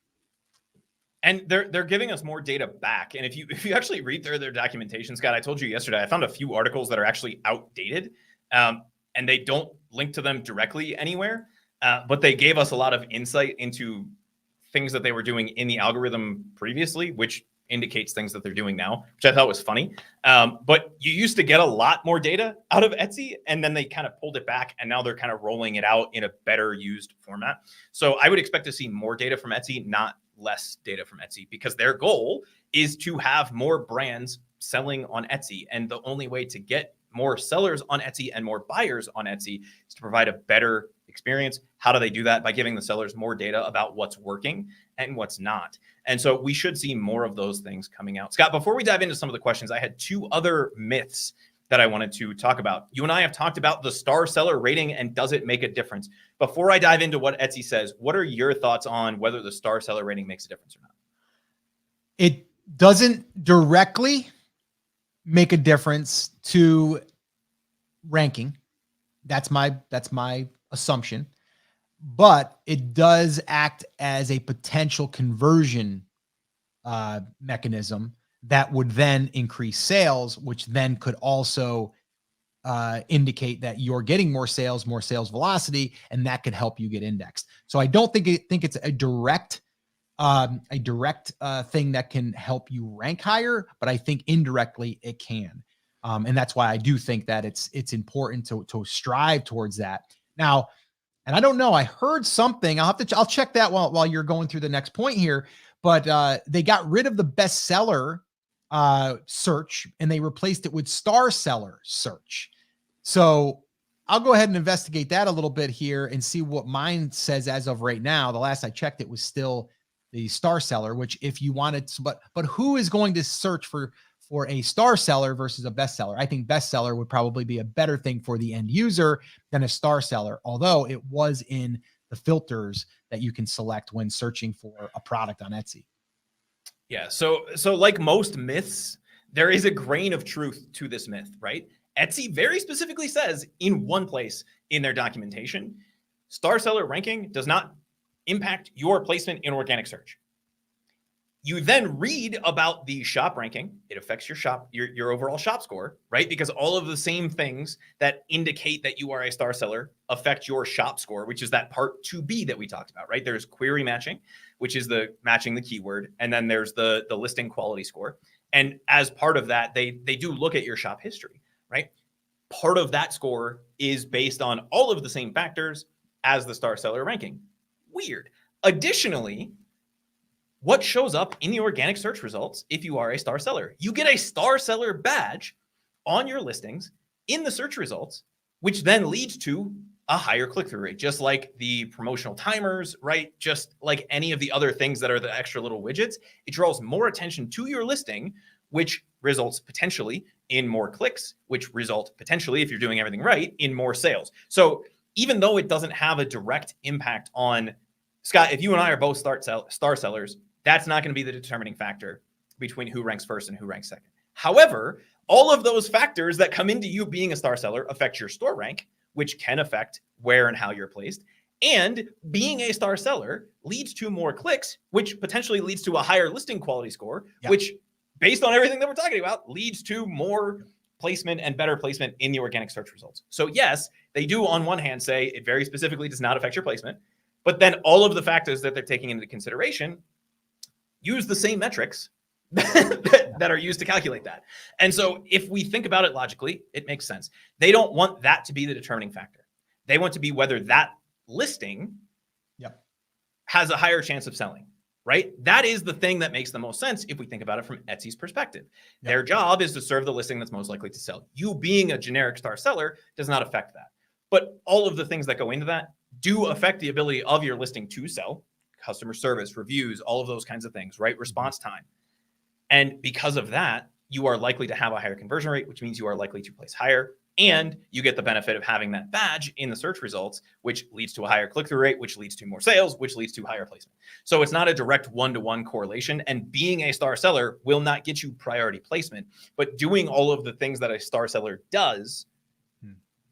And they're giving us more data back. And if you actually read through their documentation, Scott, I told you yesterday, I found a few articles that are actually outdated, and they don't link to them directly anywhere. But they gave us a lot of insight into things that they were doing in the algorithm previously, which indicates things that they're doing now, which I thought was funny. But you used to get a lot more data out of Etsy, and then they kind of pulled it back, and now they're kind of rolling it out in a better used format. So I would expect to see more data from Etsy, not less data from Etsy, because their goal is to have more brands selling on Etsy. And the only way to get more sellers on Etsy and more buyers on Etsy is to provide a better experience. How do they do that? By giving the sellers more data about what's working and what's not. And so we should see more of those things coming out. Scott, before we dive into some of the questions, I had two other myths that I wanted to talk about. You and I have talked about the star seller rating and does it make a difference? Before I dive into what Etsy says, what are your thoughts on whether the star seller rating makes a difference or not? It doesn't directly make a difference to ranking. That's my assumption, but it does act as a potential conversion mechanism that would then increase sales, which then could also indicate that you're getting more sales velocity, and that could help you get indexed. So I don't think it's a direct thing that can help you rank higher, but I think indirectly it can. And that's why I do think that it's important to strive towards that. Now, and I don't know, I heard something, I'll check that while you're going through the next point here, but they got rid of the bestseller search and they replaced it with star seller search. So I'll go ahead and investigate that a little bit here and see what mine says as of right now. The last I checked, it was still the star seller, which if you wanted to, but who is going to search for a star seller versus a bestseller? I think bestseller would probably be a better thing for the end user than a star seller, although it was in the filters that you can select when searching for a product on Etsy. Yeah. So like most myths, there is a grain of truth to this myth, right? Etsy very specifically says in one place in their documentation, star seller ranking does not impact your placement in organic search. You then read about the shop ranking. It affects your overall shop score, right? Because all of the same things that indicate that you are a star seller affect your shop score, which is that part 2B that we talked about, right? There's query matching, which is the matching the keyword. And then there's the listing quality score. And as part of that, they do look at your shop history, right? Part of that score is based on all of the same factors as the star seller ranking. Weird. Additionally, what shows up in the organic search results if you are a star seller? You get a star seller badge on your listings in the search results, which then leads to a higher click-through rate, just like the promotional timers, right? Just like any of the other things that are the extra little widgets. It draws more attention to your listing, which results potentially in more clicks, which result potentially, if you're doing everything right, in more sales. So even though it doesn't have a direct impact on, Scott, if you and I are both star sellers, that's not going to be the determining factor between who ranks first and who ranks second. However, all of those factors that come into you being a star seller affect your store rank, which can affect where and how you're placed. And being a star seller leads to more clicks, which potentially leads to a higher listing quality score, which, based on everything that we're talking about, leads to more placement and better placement in the organic search results. So yes, they do on one hand say it very specifically does not affect your placement, but then all of the factors that they're taking into consideration use the same metrics that are used to calculate that. And so if we think about it logically, it makes sense. They don't want that to be the determining factor. They want to be whether that listing has a higher chance of selling, right? That is the thing that makes the most sense if we think about it from Etsy's perspective. Their job is to serve the listing that's most likely to sell. You being a generic star seller does not affect that. But all of the things that go into that do affect the ability of your listing to sell. Customer service, reviews, all of those kinds of things, right? Response time. And because of that, you are likely to have a higher conversion rate, which means you are likely to place higher. And you get the benefit of having that badge in the search results, which leads to a higher click-through rate, which leads to more sales, which leads to higher placement. So it's not a direct one-to-one correlation. And being a star seller will not get you priority placement, but doing all of the things that a star seller does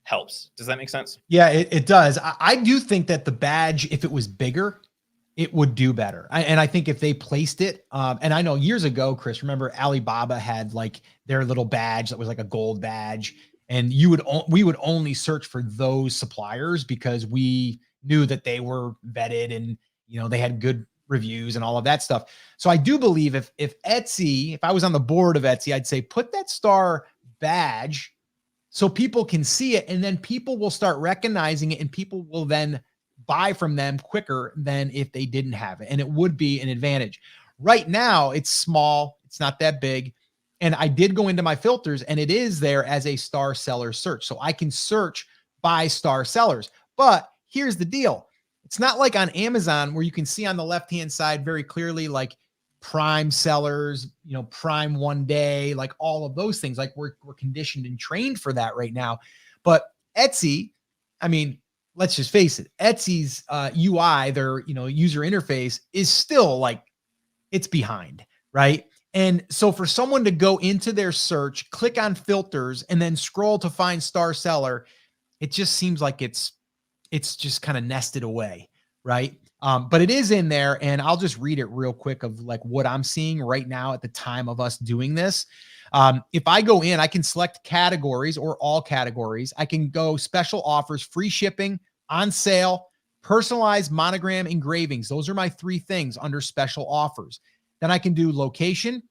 helps. Does that make sense? Yeah, it does. I do think that the badge, if it was bigger, it would do better. And I think if they placed it, and I know years ago, Chris, remember Alibaba had like their little badge that was like a gold badge, and we would only search for those suppliers because we knew that they were vetted and, you know, they had good reviews and all of that stuff. So I do believe if Etsy, if I was on the board of Etsy, I'd say put that star badge so people can see it, and then people will start recognizing it, and people will then buy from them quicker than if they didn't have it. And it would be an advantage. Right now, it's small. It's not that big. And I did go into my filters, and it is there as a star seller search. So I can search by star sellers. But here's the deal. It's not like on Amazon where you can see on the left-hand side very clearly, like prime sellers, prime one day, like all of those things. Like we're conditioned and trained for that right now. But Etsy, I mean, let's just face it, Etsy's UI, their user interface is still like it's behind, right? And so for someone to go into their search, click on filters, and then scroll to find star seller, it just seems like it's just kind of nested away, right? But it is in there, and I'll just read it real quick of like what I'm seeing right now at the time of us doing this. If I go in, I can select categories or all categories. I can go special offers, free shipping, on sale, personalized monogram engravings. Those are my 3 things under special offers. Then I can do location.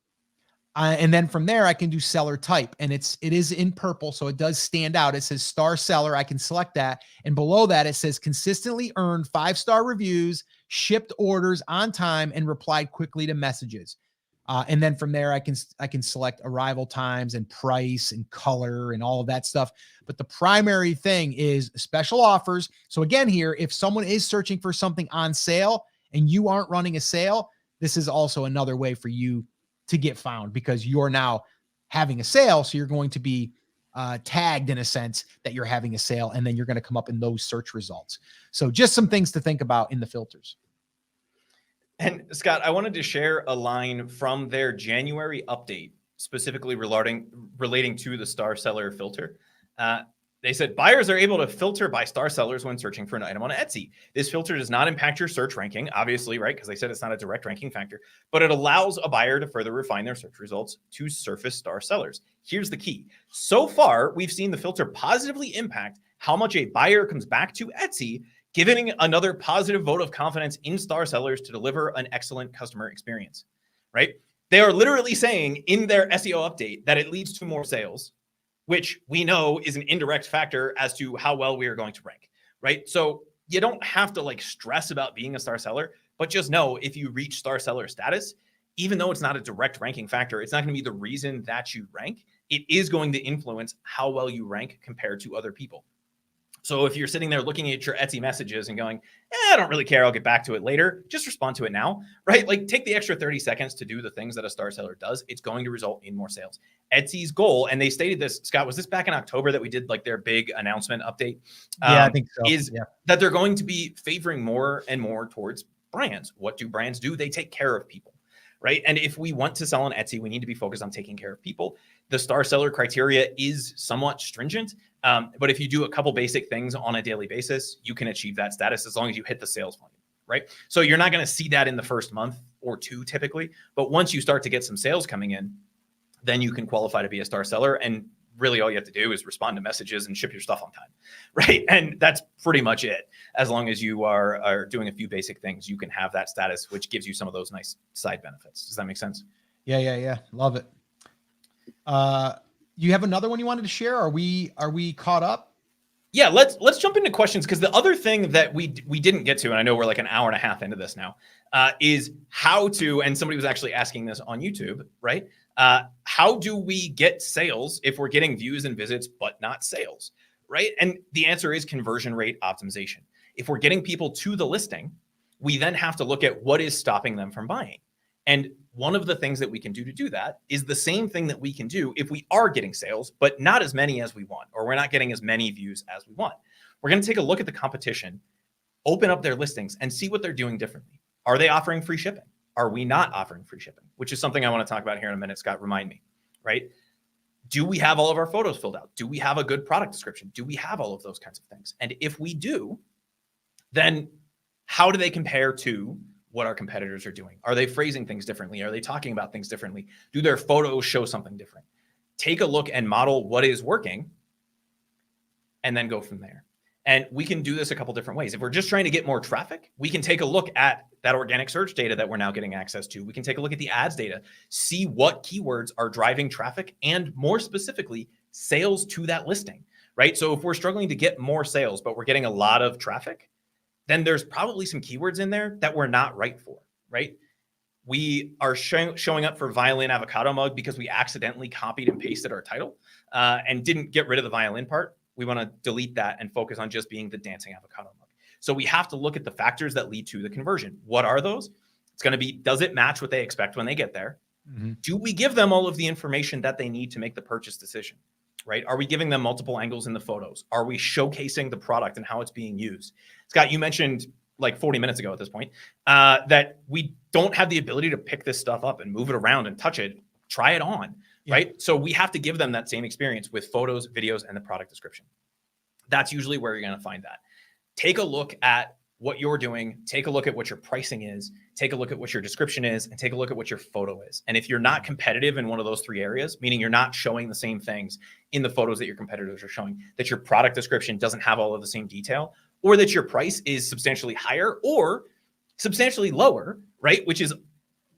And then from there, I can do seller type, and it is in purple. So it does stand out. It says star seller. I can select that. And below that, it says consistently earned 5-star reviews, shipped orders on time, and replied quickly to messages. And then from there, I can select arrival times and price and color and all of that stuff. But the primary thing is special offers. So again, here, if someone is searching for something on sale and you aren't running a sale, this is also another way for you to get found, because you're now having a sale. So you're going to be tagged in a sense that you're having a sale, and then you're going to come up in those search results. So just some things to think about in the filters. And Scott, I wanted to share a line from their January update, specifically relating to the star seller filter. They said buyers are able to filter by star sellers when searching for an item on Etsy. This filter does not impact your search ranking, obviously, right? Because they said it's not a direct ranking factor, but it allows a buyer to further refine their search results to surface star sellers. Here's the key. So far, we've seen the filter positively impact how much a buyer comes back to Etsy, giving another positive vote of confidence in star sellers to deliver an excellent customer experience, right? They are literally saying in their SEO update that it leads to more sales, which we know is an indirect factor as to how well we are going to rank, right? So you don't have to like stress about being a star seller, but just know if you reach star seller status, even though it's not a direct ranking factor, it's not going to be the reason that you rank. It is going to influence how well you rank compared to other people. So if you're sitting there looking at your Etsy messages and going, I don't really care, I'll get back to it later, just respond to it now, right? Like take the extra 30 seconds to do the things that a star seller does. It's going to result in more sales. Etsy's goal, and they stated this, Scott, was this back in October that we did like their big announcement update? Yeah, I think so. Is that they're going to be favoring more and more towards brands. What do brands do? They take care of people, right? And if we want to sell on Etsy, we need to be focused on taking care of people. The star seller criteria is somewhat stringent. But if you do a couple basic things on a daily basis, you can achieve that status as long as you hit the sales volume, right? So you're not going to see that in the first month or 2 typically, but once you start to get some sales coming in, then you can qualify to be a star seller. And really all you have to do is respond to messages and ship your stuff on time, right? And that's pretty much it. As long as you are doing a few basic things, you can have that status, which gives you some of those nice side benefits. Does that make sense? Yeah. Love it. You have another one you wanted to share? Are we caught up? Yeah, let's jump into questions, because the other thing that we didn't get to, and I know we're like an hour and a half into this now, is how to, and somebody was actually asking this on YouTube, right? How do we get sales if we're getting views and visits, but not sales, right? And the answer is conversion rate optimization. If we're getting people to the listing, we then have to look at what is stopping them from buying. And one of the things that we can do to do that is the same thing that we can do if we are getting sales, but not as many as we want, or we're not getting as many views as we want. We're going to take a look at the competition, open up their listings, and see what they're doing differently. Are they offering free shipping? Are we not offering free shipping? Which is something I want to talk about here in a minute. Scott, remind me, right? Do we have all of our photos filled out? Do we have a good product description? Do we have all of those kinds of things? And if we do, then how do they compare to what our competitors are doing? Are they phrasing things differently? Are they talking about things differently? Do their photos show something different? Take a look and model what is working, and then go from there. And we can do this a couple different ways. If we're just trying to get more traffic, we can take a look at that organic search data that we're now getting access to. We can take a look at the ads data, see what keywords are driving traffic and more specifically, sales to that listing, right? So if we're struggling to get more sales, but we're getting a lot of traffic, then there's probably some keywords in there that we're not right for, right? We are showing up for violin avocado mug because we accidentally copied and pasted our title and didn't get rid of the violin part. We want to delete that and focus on just being the dancing avocado mug. So we have to look at the factors that lead to the conversion. What are those? It's going to be, does it match what they expect when they get there? Mm-hmm. Do we give them all of the information that they need to make the purchase decision, right? Are we giving them multiple angles in the photos? Are we showcasing the product and how it's being used? Scott, you mentioned like 40 minutes ago at this point, that we don't have the ability to pick this stuff up and move it around and touch it, try it on, right? So we have to give them that same experience with photos, videos, and the product description. That's usually where you're going to find that. Take a look at what you're doing, take a look at what your pricing is, take a look at what your description is, and take a look at what your photo is. And if you're not competitive in one of those three areas, meaning you're not showing the same things in the photos that your competitors are showing, that your product description doesn't have all of the same detail, or that your price is substantially higher or substantially lower, right? Which is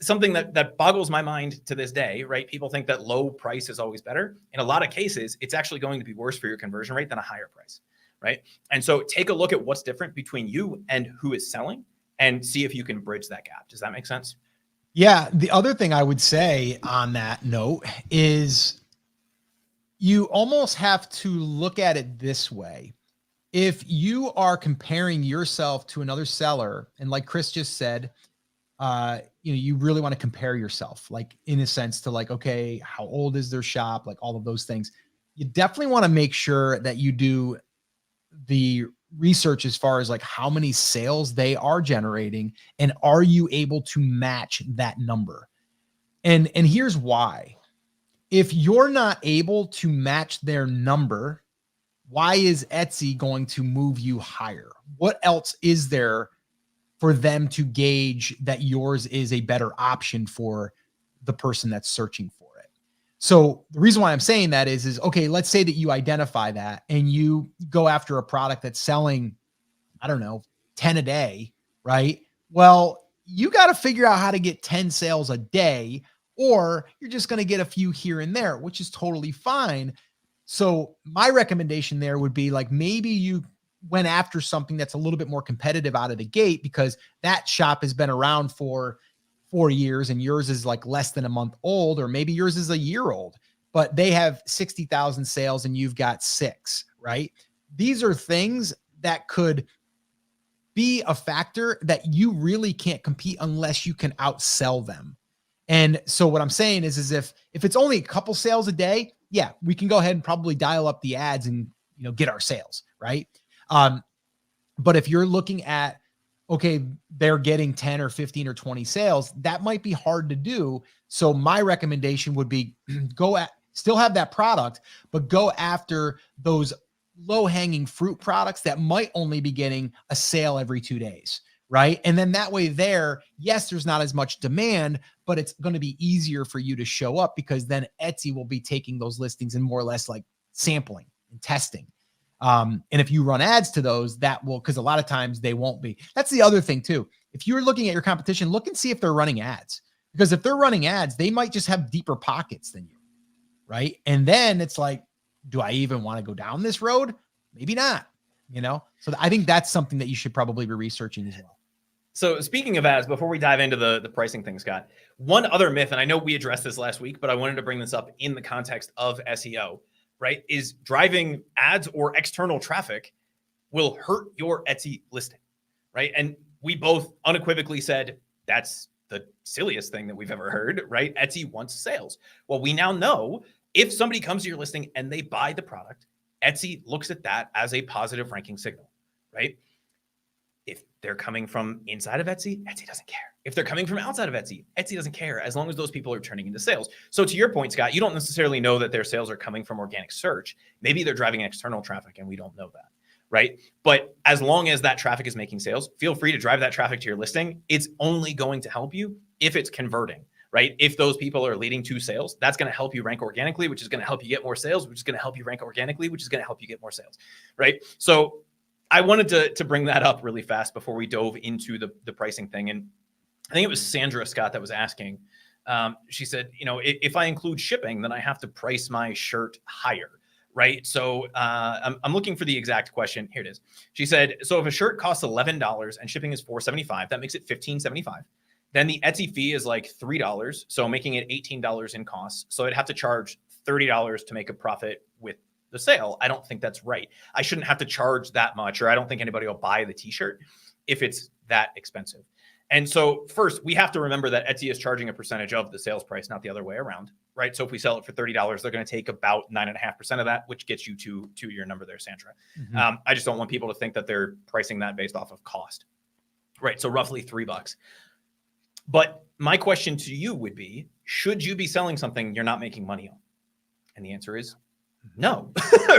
something that boggles my mind to this day, right? People think that low price is always better. In a lot of cases, it's actually going to be worse for your conversion rate than a higher price, right? And so take a look at what's different between you and who is selling and see if you can bridge that gap. Does that make sense? Yeah. The other thing I would say on that note is you almost have to look at it this way. If you are comparing yourself to another seller, and like Chris just said, you really want to compare yourself, like in a sense to like, okay, how old is their shop? Like all of those things. You definitely want to make sure that you do the research as far as like how many sales they are generating and are you able to match that number? And here's why. If you're not able to match their number, why is Etsy going to move you higher? What else is there for them to gauge that yours is a better option for the person that's searching for it? So the reason why I'm saying that is okay, let's say that you identify that and you go after a product that's selling, I don't know, 10 a day, right? Well, you got to figure out how to get 10 sales a day, or you're just going to get a few here and there, which is totally fine. So my recommendation there would be like, maybe you went after something that's a little bit more competitive out of the gate because that shop has been around for 4 years and yours is like less than a month old, or maybe yours is a year old, but they have 60,000 sales and you've got 6, right? These are things that could be a factor that you really can't compete unless you can outsell them. And so what I'm saying is if it's only a couple sales a day, yeah, we can go ahead and probably dial up the ads and, get our sales, right? But if you're looking at, okay, they're getting 10 or 15 or 20 sales, that might be hard to do. So my recommendation would be still have that product, but go after those low-hanging fruit products that might only be getting a sale every 2 days, right? And then that way yes, there's not as much demand, but it's going to be easier for you to show up because then Etsy will be taking those listings and more or less like sampling and testing. And if you run ads to those, that will, because a lot of times they won't be. That's the other thing too. If you're looking at your competition, look and see if they're running ads, because if they're running ads, they might just have deeper pockets than you, right? And then it's like, do I even want to go down this road? Maybe not, So I think that's something that you should probably be researching as well. So speaking of ads, before we dive into the pricing thing, Scott, one other myth, and I know we addressed this last week, but I wanted to bring this up in the context of SEO, right? Is driving ads or external traffic will hurt your Etsy listing, right? And we both unequivocally said that's the silliest thing that we've ever heard, right? Etsy wants sales. Well, we now know if somebody comes to your listing and they buy the product, Etsy looks at that as a positive ranking signal, right? If they're coming from inside of Etsy, Etsy doesn't care. If they're coming from outside of Etsy, Etsy doesn't care, as long as those people are turning into sales. So to your point, Scott, you don't necessarily know that their sales are coming from organic search. Maybe they're driving external traffic and we don't know that, right? But as long as that traffic is making sales, feel free to drive that traffic to your listing. It's only going to help you if it's converting, right? If those people are leading to sales, that's going to help you rank organically, which is going to help you get more sales, which is going to help you rank organically, which is going to help you get more sales, right? So I wanted to bring that up really fast before we dove into the pricing thing. And I think it was Sandra Scott that was asking. She said, if I include shipping, then I have to price my shirt higher, right? So I'm looking for the exact question. Here it is. She said, so if a shirt costs $11 and shipping is $4.75, that makes it $15.75. Then the Etsy fee is like $3, so making it $18 in costs. So I'd have to charge $30 to make a profit with the sale. I don't think that's right. I shouldn't have to charge that much, or I don't think anybody will buy the t-shirt if it's that expensive. And so first, we have to remember that Etsy is charging a percentage of the sales price, not the other way around, right? So if we sell it for $30, they're going to take about 9.5% of that, which gets you to your number there, Sandra. Mm-hmm. I just don't want people to think that they're pricing that based off of cost, right? So roughly $3. But my question to you would be, should you be selling something you're not making money on? And the answer is no,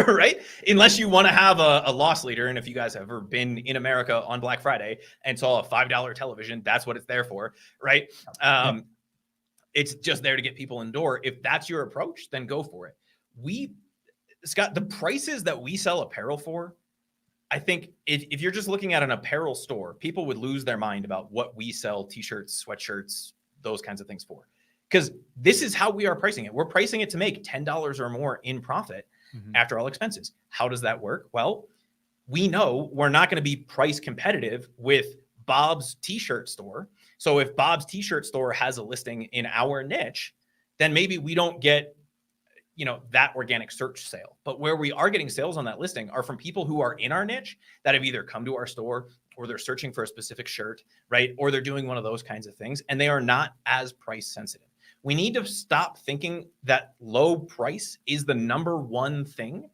right? Unless you want to have a loss leader. And if you guys have ever been in America on Black Friday and saw a $5 television, that's what it's there for, right? It's just there to get people in the door. If that's your approach, then go for it. Scott, the prices that we sell apparel for, I think if you're just looking at an apparel store, people would lose their mind about what we sell t-shirts, sweatshirts, those kinds of things for. Because this is how we are pricing it. We're pricing it to make $10 or more in profit after all expenses. How does that work? Well, we know we're not going to be price competitive with Bob's t-shirt store. So if Bob's t-shirt store has a listing in our niche, then maybe we don't get that organic search sale. But where we are getting sales on that listing are from people who are in our niche that have either come to our store or they're searching for a specific shirt, right? Or they're doing one of those kinds of things, and they are not as price sensitive. We need to stop thinking that low price is the number one thing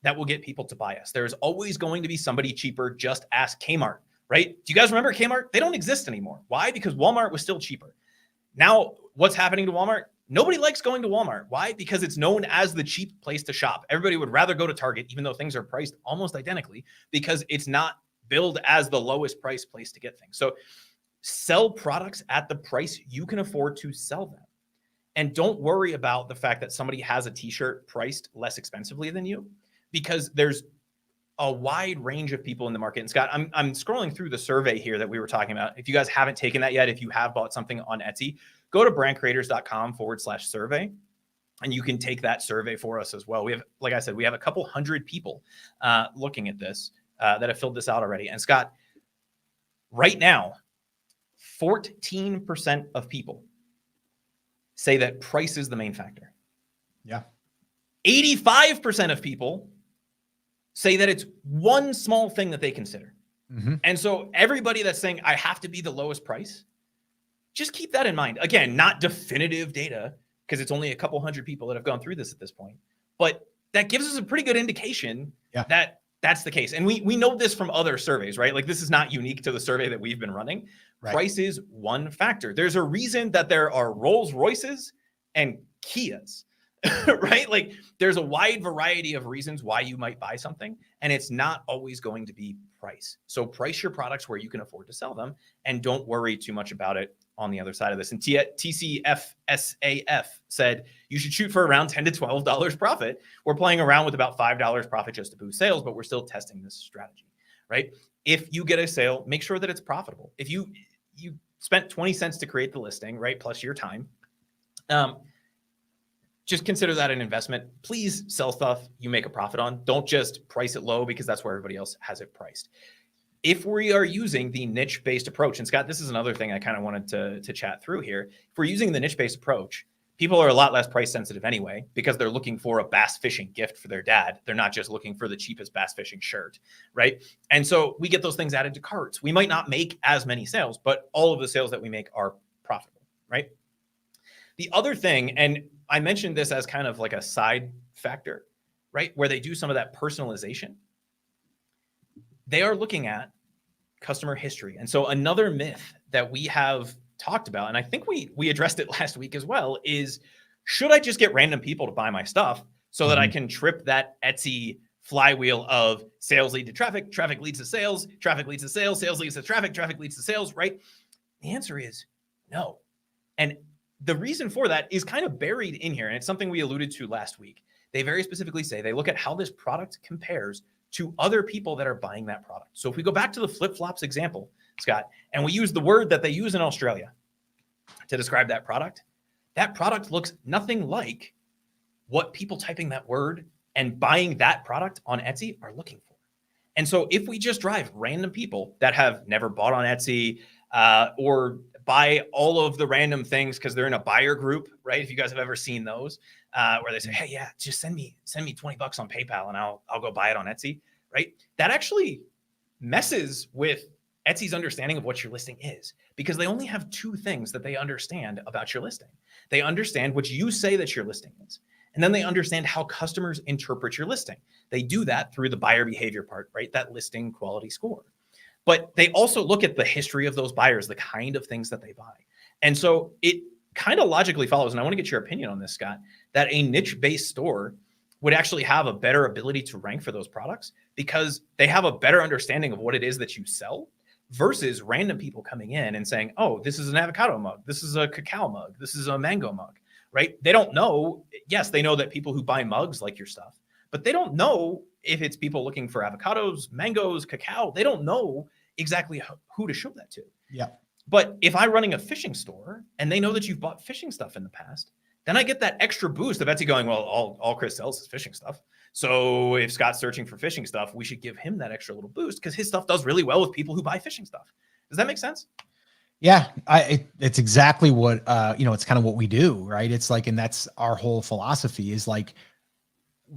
that will get people to buy us. There's always going to be somebody cheaper. Just ask Kmart, right? Do you guys remember Kmart? They don't exist anymore. Why? Because Walmart was still cheaper. Now, what's happening to Walmart? Nobody likes going to Walmart. Why? Because it's known as the cheap place to shop. Everybody would rather go to Target, even though things are priced almost identically, because it's not billed as the lowest price place to get things. So sell products at the price you can afford to sell them. And don't worry about the fact that somebody has a t-shirt priced less expensively than you, because there's a wide range of people in the market. And Scott, I'm scrolling through the survey here that we were talking about. If you guys haven't taken that yet, if you have bought something on Etsy, go to brandcreators.com/survey, and you can take that survey for us as well. We have, like I said, we have a couple hundred people looking at this that have filled this out already. And Scott, right now, 14% of people say that price is the main factor. Yeah. 85% of people say that it's one small thing that they consider. Mm-hmm. And so everybody that's saying, I have to be the lowest price, just keep that in mind. Again, not definitive data, because it's only a couple hundred people that have gone through this at this point. But that gives us a pretty good indication that that's the case. And we know this from other surveys, right? Like, this is not unique to the survey that we've been running. Right. Price is one factor. There's a reason that there are Rolls Royces and Kias, right? Like, there's a wide variety of reasons why you might buy something, and it's not always going to be price. So price your products where you can afford to sell them, and don't worry too much about it on the other side of this. And TCFSAF said you should shoot for around $10 to $12 profit. We're playing around with about $5 profit just to boost sales, but we're still testing this strategy, right? If you get a sale, make sure that it's profitable. If you spent 20 cents to create the listing, right, plus your time, just consider that an investment. Please sell stuff you make a profit on. Don't just price it low because that's where everybody else has it priced. If we are using the niche-based approach, and Scott, this is another thing I kind of wanted to chat through here. If we're using the niche-based approach, people are a lot less price sensitive anyway, because they're looking for a bass fishing gift for their dad. They're not just looking for the cheapest bass fishing shirt, right? And so we get those things added to carts. We might not make as many sales, but all of the sales that we make are profitable, right? The other thing, and I mentioned this as kind of like a side factor, right? Where they do some of that personalization. They are looking at customer history. And so another myth that we have talked about, and I think we addressed it last week as well, is should I just get random people to buy my stuff so that I can trip that Etsy flywheel of sales lead to traffic, traffic leads to sales, traffic leads to sales, sales leads to traffic, traffic leads to sales, right? The answer is no. And the reason for that is kind of buried in here, and it's something we alluded to last week. They very specifically say they look at how this product compares to other people that are buying that product. So if we go back to the flip-flops example, Scott, and we use the word that they use in Australia to describe that product looks nothing like what people typing that word and buying that product on Etsy are looking for. And so if we just drive random people that have never bought on Etsy or buy all of the random things because they're in a buyer group, right? If you guys have ever seen those where they say, hey, yeah, just send me $20 on PayPal and I'll go buy it on Etsy, right? That actually messes with Etsy's understanding of what your listing is, because they only have two things that they understand about your listing. They understand what you say that your listing is, and then they understand how customers interpret your listing. They do that through the buyer behavior part, right? That listing quality score. But they also look at the history of those buyers, the kind of things that they buy. And so it kind of logically follows, and I want to get your opinion on this, Scott, that a niche-based store would actually have a better ability to rank for those products because they have a better understanding of what it is that you sell versus random people coming in and saying, oh, this is an avocado mug, this is a cacao mug, this is a mango mug, right? They don't know. Yes, they know that people who buy mugs like your stuff, but they don't know if it's people looking for avocados, mangoes, cacao. They don't know exactly who to show that to. Yeah. But if I'm running a fishing store and they know that you've bought fishing stuff in the past, then I get that extra boost of Etsy going, well, all Chris sells is fishing stuff. So if Scott's searching for fishing stuff, we should give him that extra little boost because his stuff does really well with people who buy fishing stuff. Does that make sense? Yeah, it's exactly what, it's kind of what we do, right? It's like, and that's our whole philosophy is like,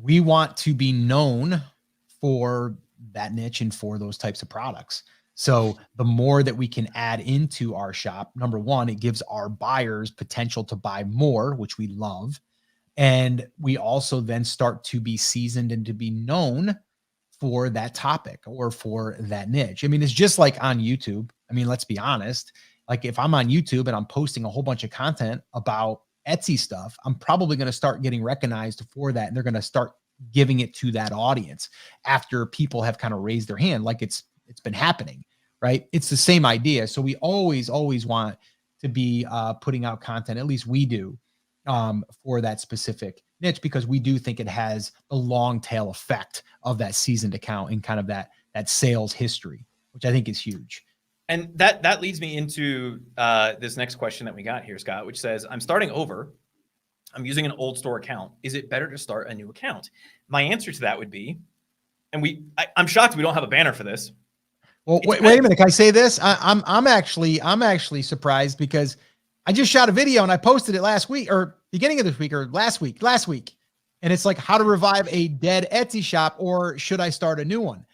we want to be known for that niche and for those types of products. So the more that we can add into our shop, number one, it gives our buyers potential to buy more, which we love. And we also then start to be seasoned and to be known for that topic or for that niche. I mean, it's just like on YouTube. I mean, let's be honest. Like if I'm on YouTube and I'm posting a whole bunch of content about Etsy stuff, I'm probably going to start getting recognized for that. And they're going to start giving it to that audience after people have kind of raised their hand, like it's been happening, right? It's the same idea. So we always want to be putting out content, at least we do, for that specific niche, because we do think it has a long tail effect of that seasoned account and kind of that sales history, which I think is huge. And that leads me into this next question that we got here, Scott, which says, I'm starting over. I'm using an old store account. Is it better to start a new account? My answer to that would be, and I'm shocked we don't have a banner for this. Well, wait a minute. Can I say this? I'm actually surprised because I just shot a video and I posted it last week or beginning of this week or last week. And it's like how to revive a dead Etsy shop, or should I start a new one?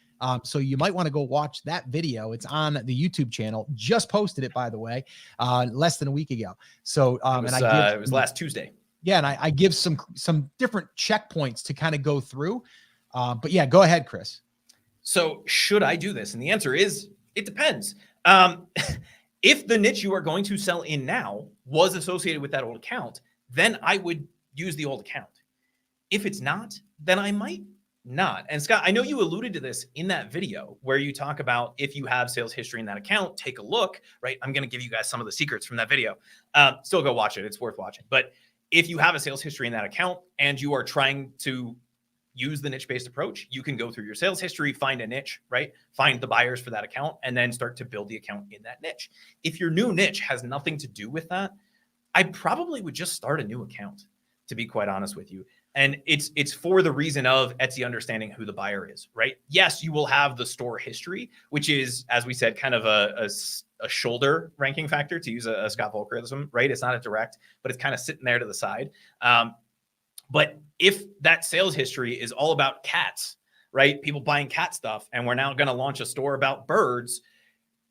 So you might want to go watch that video. It's on the YouTube channel. Just posted it, by the way, less than a week ago. So it was last Tuesday. Yeah, and I give some different checkpoints to kind of go through. But yeah, go ahead, Chris. So should I do this? And the answer is, it depends. If the niche you are going to sell in now was associated with that old account, then I would use the old account. If it's not, then I might not. And Scott, I know you alluded to this in that video where you talk about if you have sales history in that account, take a look, right? I'm going to give you guys some of the secrets from that video. Still go watch it. It's worth watching. But if you have a sales history in that account and you are trying to use the niche-based approach, you can go through your sales history, find a niche, right? Find the buyers for that account, and then start to build the account in that niche. If your new niche has nothing to do with that, I probably would just start a new account, to be quite honest with you. And it's for the reason of Etsy understanding who the buyer is, right? Yes, you will have the store history, which is, as we said, kind of a shoulder ranking factor, to use a Scott Volkerism, right? It's not a direct, but it's kind of sitting there to the side. But if that sales history is all about cats, right? People buying cat stuff, and we're now going to launch a store about birds,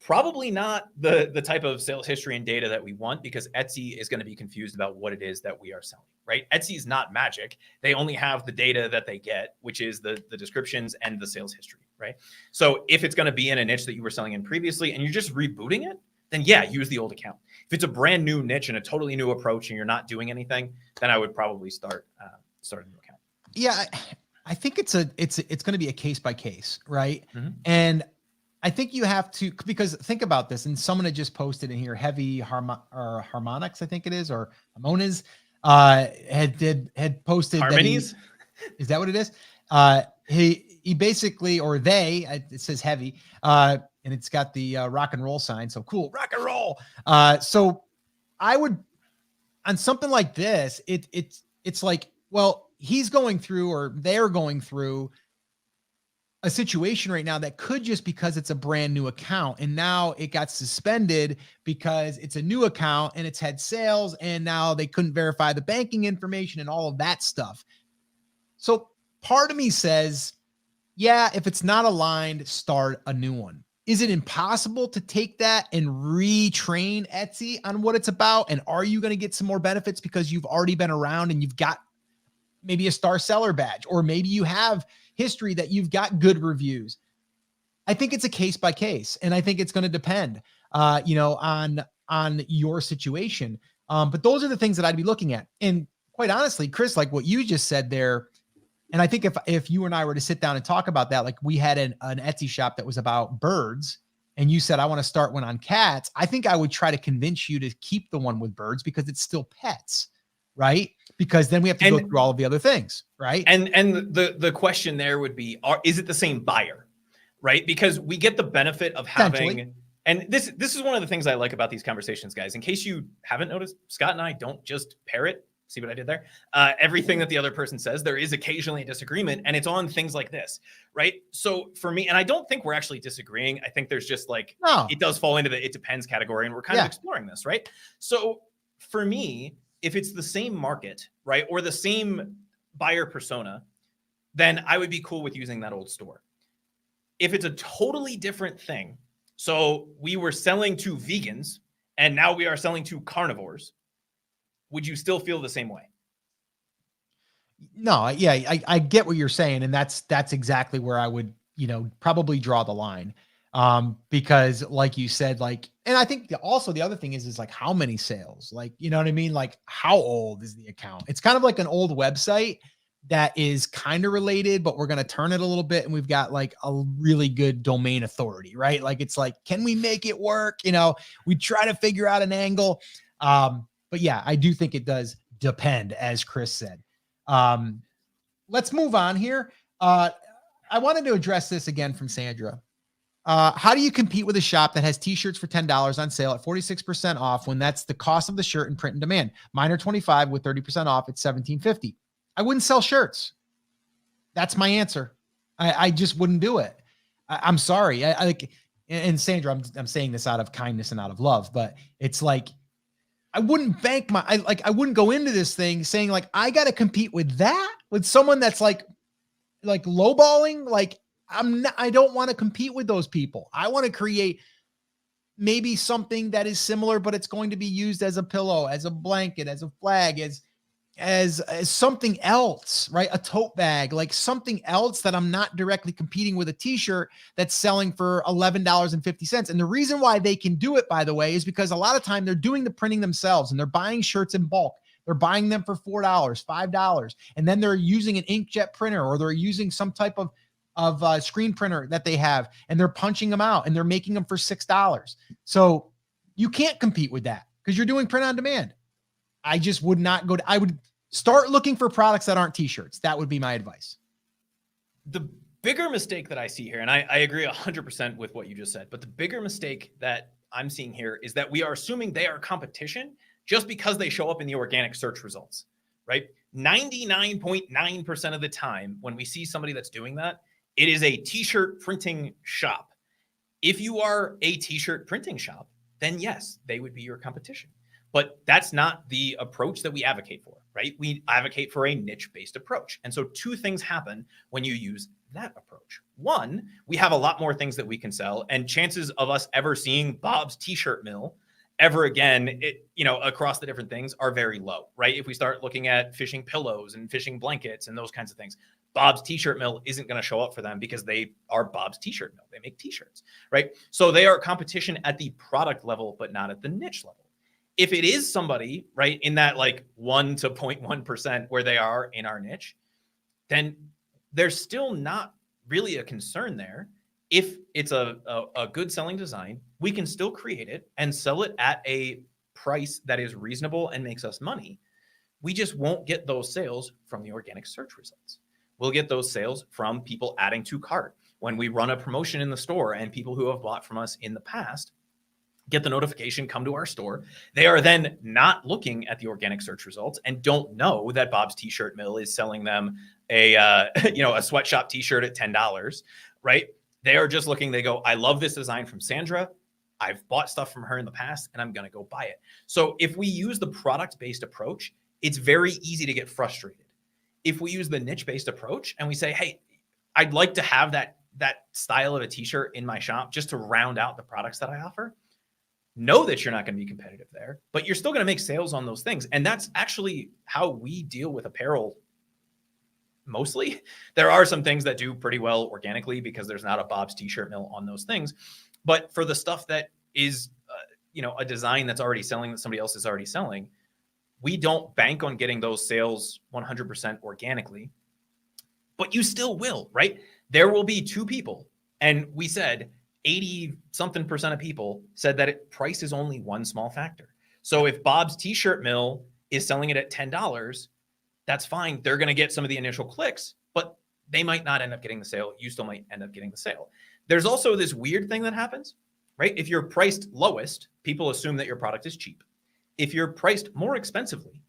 probably not the type of sales history and data that we want, because Etsy is going to be confused about what it is that we are selling, right? Etsy is not magic. They only have the data that they get, which is the descriptions and the sales history, right? So if it's going to be in a niche that you were selling in previously and you're just rebooting it, then yeah, use the old account. If it's a brand new niche and a totally new approach and you're not doing anything, then I would probably start a new account. Yeah, I think it's going to be a case by case, right? Mm-hmm. And I think you have to, because think about this, and someone had just posted in here, Heavy Harmonics, I think it is, or Harmonies, had posted Harmonies. Is that what it is? he basically, or they, it says heavy, and it's got the rock and roll sign. So cool, rock and roll. So I would, on something like this, it's like, well, he's going through, or they're going through a situation right now that could just because it's a brand new account, and now it got suspended because it's a new account and it's had sales, and now they couldn't verify the banking information and all of that stuff. So part of me says, yeah, if it's not aligned, start a new one. Is it impossible to take that and retrain Etsy on what it's about? And are you going to get some more benefits because you've already been around and you've got maybe a star seller badge, or maybe you have history that you've got good reviews? I think it's a case by case, and I think it's going to depend, on your situation. But those are the things that I'd be looking at. And quite honestly, Chris, like what you just said there, and I think if you and I were to sit down and talk about that, like we had an Etsy shop that was about birds, and you said, I want to start one on cats, I think I would try to convince you to keep the one with birds because it's still pets, right? Because then we have to go through all of the other things, right? And the question there would be, is it the same buyer, right? Because we get the benefit of having, and this is one of the things I like about these conversations, guys. In case you haven't noticed, Scott and I don't just parrot. See what I did there? Everything that the other person says, there is occasionally a disagreement, and it's on things like this, right? So for me, and I don't think we're actually disagreeing. I think there's just like, it does fall into the it depends category, and we're kind of exploring this, right? So for me, if it's the same market, right, or the same buyer persona, then I would be cool with using that old store. If it's a totally different thing, so we were selling to vegans, and now we are selling to carnivores, would you still feel the same way? No, yeah, I get what you're saying. And that's exactly where I would, probably draw the line. Because like you said, like, and I think also the other thing is like how many sales, like, you know what I mean? Like how old is the account? It's kind of like an old website that is kind of related, but we're going to turn it a little bit. And we've got like a really good domain authority, right? Like, it's like, can we make it work? We try to figure out an angle. But yeah, I do think it does depend, as Chris said. Let's move on here. I wanted to address this again from Sandra. How do you compete with a shop that has t-shirts for $10 on sale at 46% off when that's the cost of the shirt and print and demand? Mine are 25 with 30% off at $17.50. I wouldn't sell shirts. That's my answer. I just wouldn't do it. I'm sorry. I like, and Sandra, I'm saying this out of kindness and out of love, but it's like, I wouldn't bank I wouldn't go into this thing saying like, I got to compete with someone that's like lowballing. Like I don't want to compete with those people. I want to create maybe something that is similar, but it's going to be used as a pillow, as a blanket, as a flag, as something else, right? A tote bag, like something else that I'm not directly competing with a t-shirt that's selling for $11.50. And the reason why they can do it, by the way, is because a lot of time they're doing the printing themselves and they're buying shirts in bulk. They're buying them for $4, $5. And then they're using an inkjet printer, or they're using some type of screen printer that they have, and they're punching them out and they're making them for $6. So you can't compete with that because you're doing print on demand. I just would not go I would start looking for products that aren't t-shirts. That would be my advice. The bigger mistake that I see here, and I agree 100% with what you just said, but the bigger mistake that I'm seeing here is that we are assuming they are competition just because they show up in the organic search results, right? 99.9% of the time when we see somebody that's doing that, it is a t-shirt printing shop. If you are a t-shirt printing shop, then yes, they would be your competition. But that's not the approach that we advocate for, right? We advocate for a niche-based approach. And so two things happen when you use that approach. One, we have a lot more things that we can sell, and chances of us ever seeing Bob's t-shirt mill ever again, across the different things are very low, right? If we start looking at fishing pillows and fishing blankets and those kinds of things, Bob's t-shirt mill isn't going to show up for them because they are Bob's t-shirt mill. They make t-shirts, right? So they are competition at the product level, but not at the niche level. If it is somebody, right, in that like 1 to 0.1% where they are in our niche, then there's still not really a concern there. If it's a good selling design, we can still create it and sell it at a price that is reasonable and makes us money. We just won't get those sales from the organic search results. we'll get those sales from people adding to cart. When we run a promotion in the store and people who have bought from us in the past get the notification, come to our store, they are then not looking at the organic search results and don't know that Bob's T-shirt Mill is selling them a a sweatshop T-shirt at $10, right? They are just looking, they go, I love this design from Sandra. I've bought stuff from her in the past and I'm going to go buy it. So if we use the product-based approach, it's very easy to get frustrated. If we use the niche-based approach and we say, hey, I'd like to have that style of a T-shirt in my shop just to round out the products that I offer, know that you're not going to be competitive there, but you're still going to make sales on those things. And that's actually how we deal with apparel. Mostly, there are some things that do pretty well organically because there's not a Bob's T-shirt Mill on those things. But for the stuff that is, a design that's already selling that somebody else is already selling, we don't bank on getting those sales 100% organically, but you still will, right? There will be two people. And we said 80-something% of people said that price is only one small factor. So if Bob's T-shirt Mill is selling it at $10, that's fine. They're going to get some of the initial clicks, but they might not end up getting the sale. You still might end up getting the sale. There's also this weird thing that happens, right? If you're priced lowest, people assume that your product is cheap. If you're priced more expensively,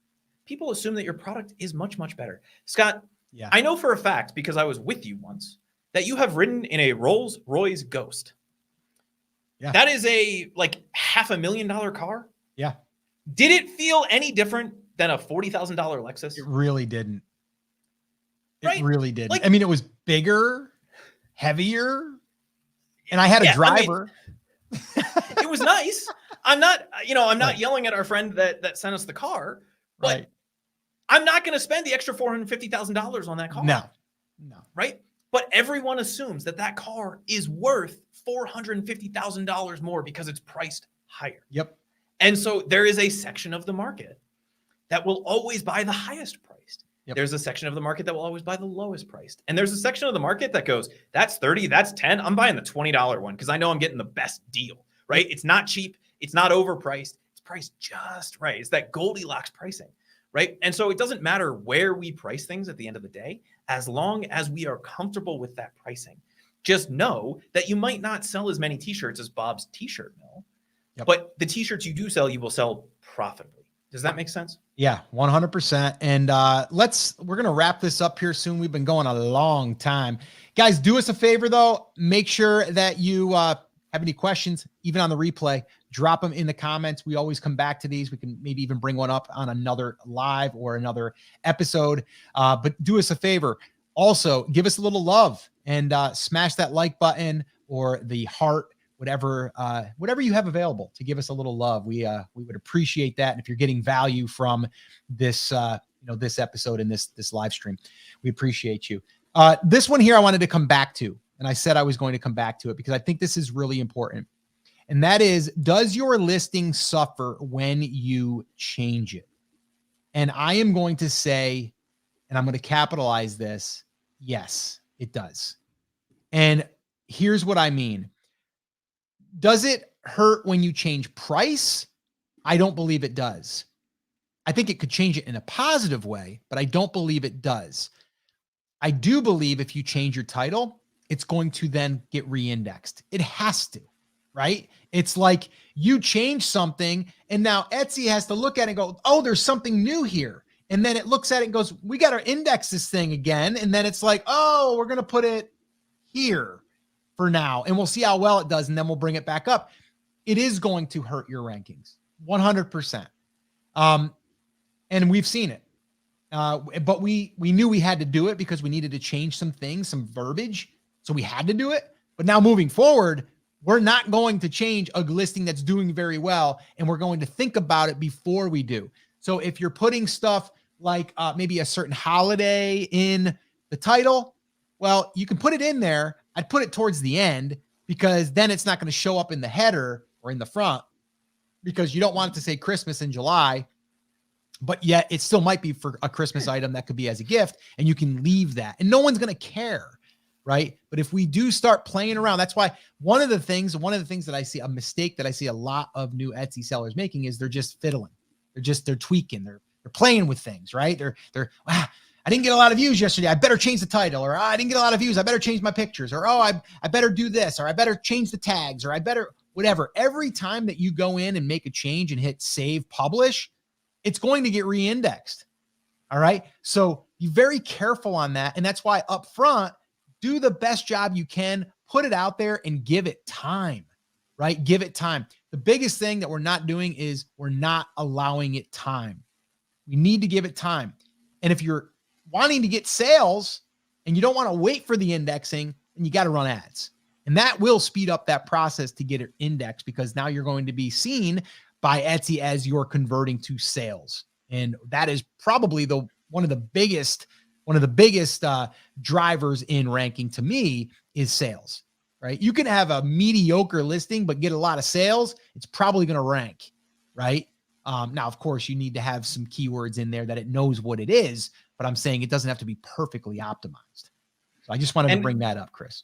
people assume that your product is much, much better. Scott, yeah. I know for a fact, because I was with you once, that you have ridden in a Rolls-Royce Ghost. Yeah. That is a like $500,000 car. Yeah. Did it feel any different than a $40,000 Lexus? It really didn't. Right? It really didn't. Like, I mean, it was bigger, heavier, and I had a driver. It was nice. I'm not yelling at our friend that sent us the car, but I'm not going to spend the extra $450,000 on that car. No. Right? But everyone assumes that car is worth $450,000 more because it's priced higher. Yep. And so there is a section of the market that will always buy the highest priced. Yep. There's a section of the market that will always buy the lowest priced. And there's a section of the market that goes, that's 30, that's 10. I'm buying the $20 one because I know I'm getting the best deal, right? It's not cheap. It's not overpriced. It's priced just right. It's that Goldilocks pricing, right? And so it doesn't matter where we price things at the end of the day, as long as we are comfortable with that pricing. Just know that you might not sell as many T-shirts as Bob's T-shirt Mill, but the T-shirts you do sell, you will sell profitably. Does that make sense? Yeah, 100%. And we're going to wrap this up here soon. We've been going a long time. Guys, do us a favor though. Make sure that you have any questions, even on the replay, drop them in the comments. We always come back to these. We can maybe even bring one up on another live or another episode. But do us a favor. Also, give us a little love and smash that like button or the heart, whatever you have available to give us a little love. We would appreciate that. And if you're getting value from this, this episode and this live stream, we appreciate you. This one here, I wanted to come back to, and I said I was going to come back to it because I think this is really important. And that is, does your listing suffer when you change it? And I am going to say, and I'm going to capitalize this, yes, it does. And here's what I mean. Does it hurt when you change price? I don't believe it does. I think it could change it in a positive way, but I don't believe it does. I do believe if you change your title, it's going to then get re-indexed. It has to, right? It's like you change something and now Etsy has to look at it and go, oh, there's something new here. And then it looks at it and goes, we got to index this thing again. And then it's like, oh, we're going to put it here for now. And we'll see how well it does. And then we'll bring it back up. It is going to hurt your rankings 100%. And we've seen it. But we knew we had to do it because we needed to change some things, some verbiage. So we had to do it. But now moving forward, we're not going to change a listing that's doing very well. And we're going to think about it before we do. So if you're putting stuff like maybe a certain holiday in the title, well, you can put it in there. I'd put it towards the end because then it's not going to show up in the header or in the front because you don't want it to say Christmas in July, but yet it still might be for a Christmas item that could be as a gift, and you can leave that and no one's going to care, right? But if we do start playing around, that's why one of the things that I see, a mistake that I see a lot of new Etsy sellers making is they're just fiddling. They're tweaking. They're playing with things, right? I didn't get a lot of views yesterday. I better change the title. Or I didn't get a lot of views. I better change my pictures. Or, I better do this. Or I better change the tags. Or I better whatever. Every time that you go in and make a change and hit save publish, it's going to get re-indexed. All right. So be very careful on that. And that's why up front, do the best job you can, put it out there and give it time, right? Give it time. The biggest thing that we're not doing is we're not allowing it time. We need to give it time. And if you're wanting to get sales and you don't want to wait for the indexing, then you got to run ads. And that will speed up that process to get it indexed, because now you're going to be seen by Etsy as you're converting to sales. And that is probably one of the biggest drivers in ranking to me is sales, right? You can have a mediocre listing, but get a lot of sales. It's probably going to rank, right? Now, of course, you need to have some keywords in there that it knows what it is, but I'm saying it doesn't have to be perfectly optimized. So I just wanted to bring that up, Chris.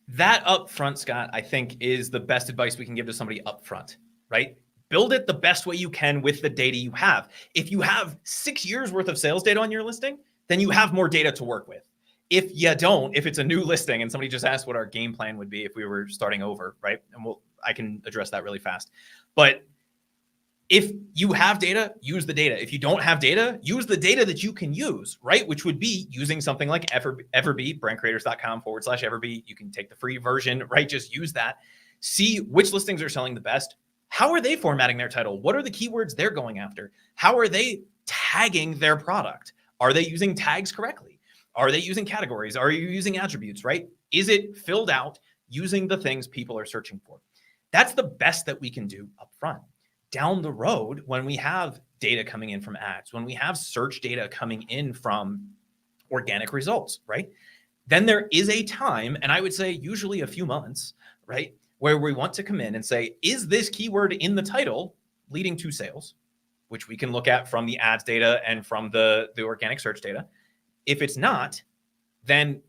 That up front, Scott, I think is the best advice we can give to somebody up front, right? Build it the best way you can with the data you have. If you have 6 years worth of sales data on your listing, then you have more data to work with. If you don't, if it's a new listing, and somebody just asked what our game plan would be if we were starting over, right? And I can address that really fast. But if you have data, use the data. If you don't have data, use the data that you can use, right? Which would be using something like Everbee, brandcreators.com/Everbee. You can take the free version, right? Just use that. See which listings are selling the best. How are they formatting their title? What are the keywords they're going after? How are they tagging their product? Are they using tags correctly? Are they using categories? Are you using attributes, right? Is it filled out using the things people are searching for? That's the best that we can do up front. Down the road, when we have data coming in from ads, when we have search data coming in from organic results, right? Then there is a time, and I would say usually a few months, right, where we want to come in and say, is this keyword in the title leading to sales? Which we can look at from the ads data and from the organic search data. If it's not, then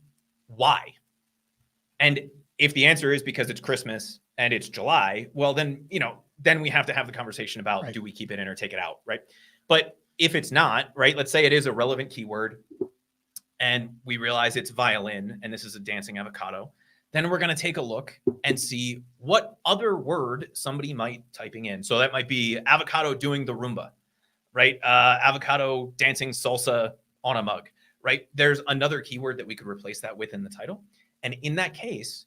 why? And if the answer is because it's Christmas and it's July, well, then, then we have to have the conversation about, do we keep it in or take it out, right? But if it's not, right, let's say it is a relevant keyword and we realize it's violin and this is a dancing avocado, then we're going to take a look and see what other word somebody might typing in. So that might be avocado doing the Roomba, right? Avocado dancing salsa on a mug, right? There's another keyword that we could replace that with in the title. And in that case,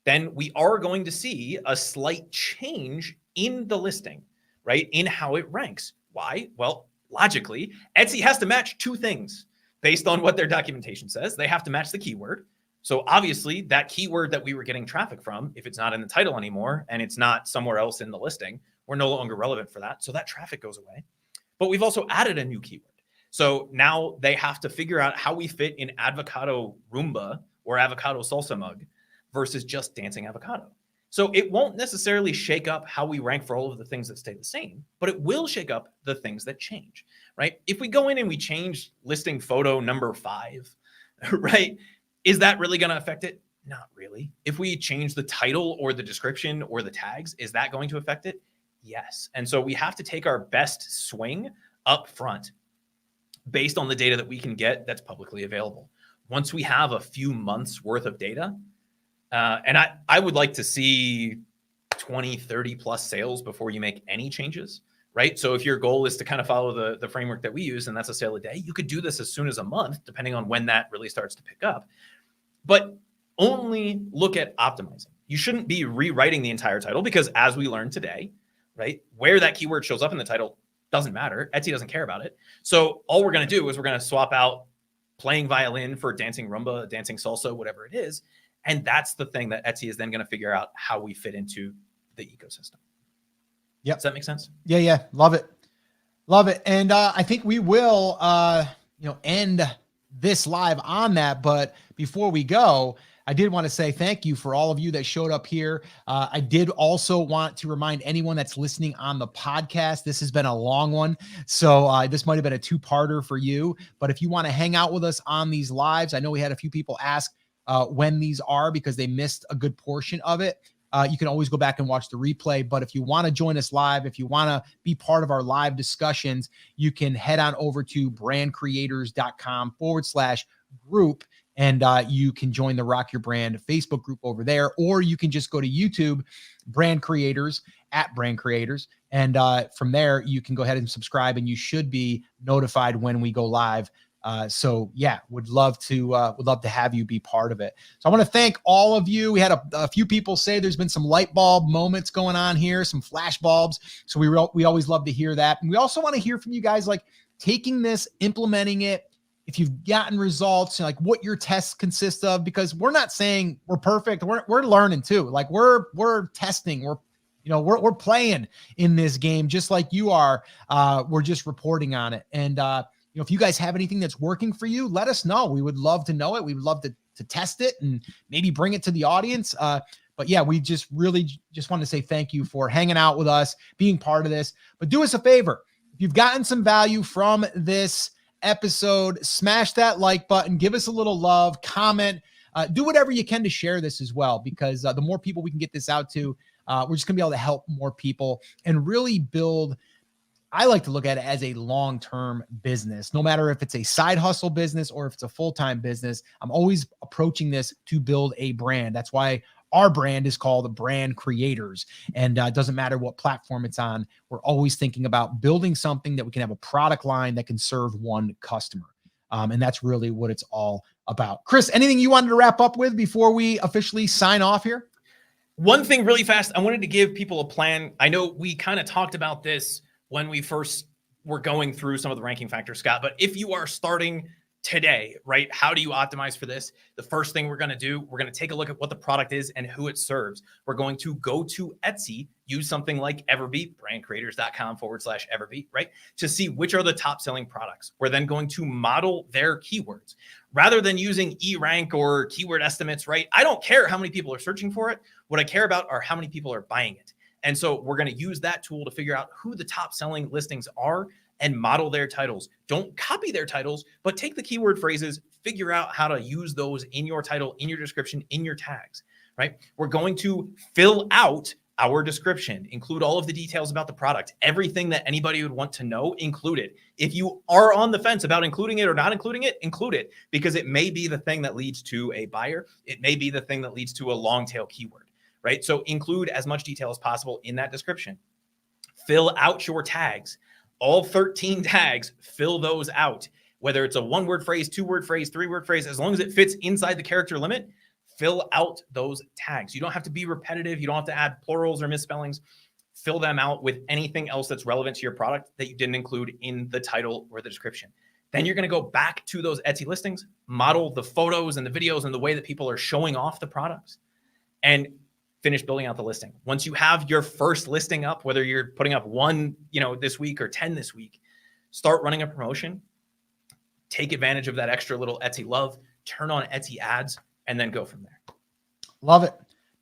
then we are going to see a slight change in the listing, right? In how it ranks. Why? Well, logically, Etsy has to match two things based on what their documentation says. They have to match the keyword. So obviously that keyword that we were getting traffic from, if it's not in the title anymore and it's not somewhere else in the listing, we're no longer relevant for that. So that traffic goes away. But we've also added a new keyword. So now they have to figure out how we fit in avocado Roomba or avocado salsa mug versus just dancing avocado. So it won't necessarily shake up how we rank for all of the things that stay the same, but it will shake up the things that change, right? If we go in and we change listing photo number 5, right? Is that really going to affect it? Not really. If we change the title or the description or the tags, is that going to affect it? Yes. And so we have to take our best swing up front based on the data that we can get that's publicly available. Once we have a few months worth of data, and I would like to see 20, 30 plus sales before you make any changes, right? So if your goal is to kind of follow the framework that we use, and that's a sale a day, you could do this as soon as a month, depending on when that really starts to pick up. But only look at optimizing. You shouldn't be rewriting the entire title because, as we learned today, right, where that keyword shows up in the title doesn't matter. Etsy doesn't care about it. So all we're going to do is we're going to swap out playing violin for dancing rumba, dancing salsa, whatever it is. And that's the thing that Etsy is then going to figure out how we fit into the ecosystem. Yeah. Does that make sense? Yeah. Love it. Love it. And I think we will, end this live on that. But before we go, I did want to say thank you for all of you that showed up here. I did also want to remind anyone that's listening on the podcast, this has been a long one. So this might've been a 2-parter for you, but if you want to hang out with us on these lives, I know we had a few people ask when these are because they missed a good portion of it. you can always go back and watch the replay. But if you want to join us live, if you want to be part of our live discussions, you can head on over to brandcreators.com/group. And you can join the Rock Your Brand Facebook group over there, or you can just go to YouTube, Brand Creators, @Brand Creators. And from there, you can go ahead and subscribe, and you should be notified when we go live. So yeah, would love to have you be part of it. So I want to thank all of you. We had a few people say there's been some light bulb moments going on here, some flash bulbs. So we always love to hear that. And we also want to hear from you guys, like taking this, implementing it, if you've gotten results, like what your tests consist of, because we're not saying we're perfect. We're learning too. Like we're testing. We're playing in this game just like you are. We're just reporting on it. And if you guys have anything that's working for you, let us know. We would love to know it. We would love to test it and maybe bring it to the audience. But yeah, we just really just want to say thank you for hanging out with us, being part of this. But do us a favor. If you've gotten some value from this episode, smash that like button, give us a little love, comment, do whatever you can to share this as well, because the more people we can get this out to, we're just gonna be able to help more people and really build. I like to look at it as a long-term business, no matter if it's a side hustle business or if it's a full-time business. I'm always approaching this to build a brand. That's why our brand is called Brand Creators, and it doesn't matter what platform it's on. We're always thinking about building something that we can have a product line that can serve one customer. And that's really what it's all about. Chris, anything you wanted to wrap up with before we officially sign off here? One thing really fast, I wanted to give people a plan. I know we kind of talked about this when we first were going through some of the ranking factors, Scott, but if you are starting today, right? How do you optimize for this? The first thing we're going to do, we're going to take a look at what the product is and who it serves. We're going to go to Etsy, use something like Everbeat, brandcreators.com/Everbeat, right? To see which are the top selling products. We're then going to model their keywords rather than using eRank or keyword estimates, right? I don't care how many people are searching for it. What I care about are how many people are buying it. And so we're going to use that tool to figure out who the top selling listings are and model their titles. Don't copy their titles, but take the keyword phrases, figure out how to use those in your title, in your description, in your tags, right? We're going to fill out our description, include all of the details about the product, everything that anybody would want to know, include it. If you are on the fence about including it or not including it, include it, because it may be the thing that leads to a buyer. It may be the thing that leads to a long tail keyword, right? So include as much detail as possible in that description. Fill out your tags. All 13 tags, fill those out. Whether it's a 1-word phrase, 2-word phrase, 3-word phrase, as long as it fits inside the character limit, fill out those tags. You don't have to be repetitive. You don't have to add plurals or misspellings. Fill them out with anything else that's relevant to your product that you didn't include in the title or the description. Then you're going to go back to those Etsy listings, model the photos and the videos and the way that people are showing off the products, and finish building out the listing. Once you have your first listing up, whether you're putting up 1, this week or 10 this week, start running a promotion, take advantage of that extra little Etsy love, turn on Etsy ads, and then go from there. Love it.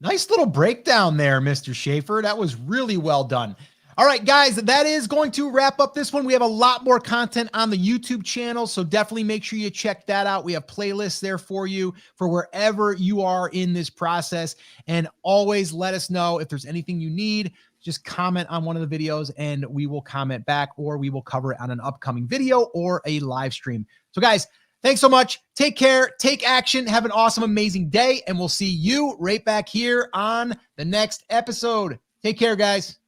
Nice little breakdown there, Mr. Schaefer. That was really well done. All right, guys, that is going to wrap up this one. We have a lot more content on the YouTube channel, so definitely make sure you check that out. We have playlists there for you for wherever you are in this process. And always let us know if there's anything you need. Just comment on one of the videos and we will comment back, or we will cover it on an upcoming video or a live stream. So guys, thanks so much. Take care, take action, have an awesome, amazing day, and we'll see you right back here on the next episode. Take care, guys.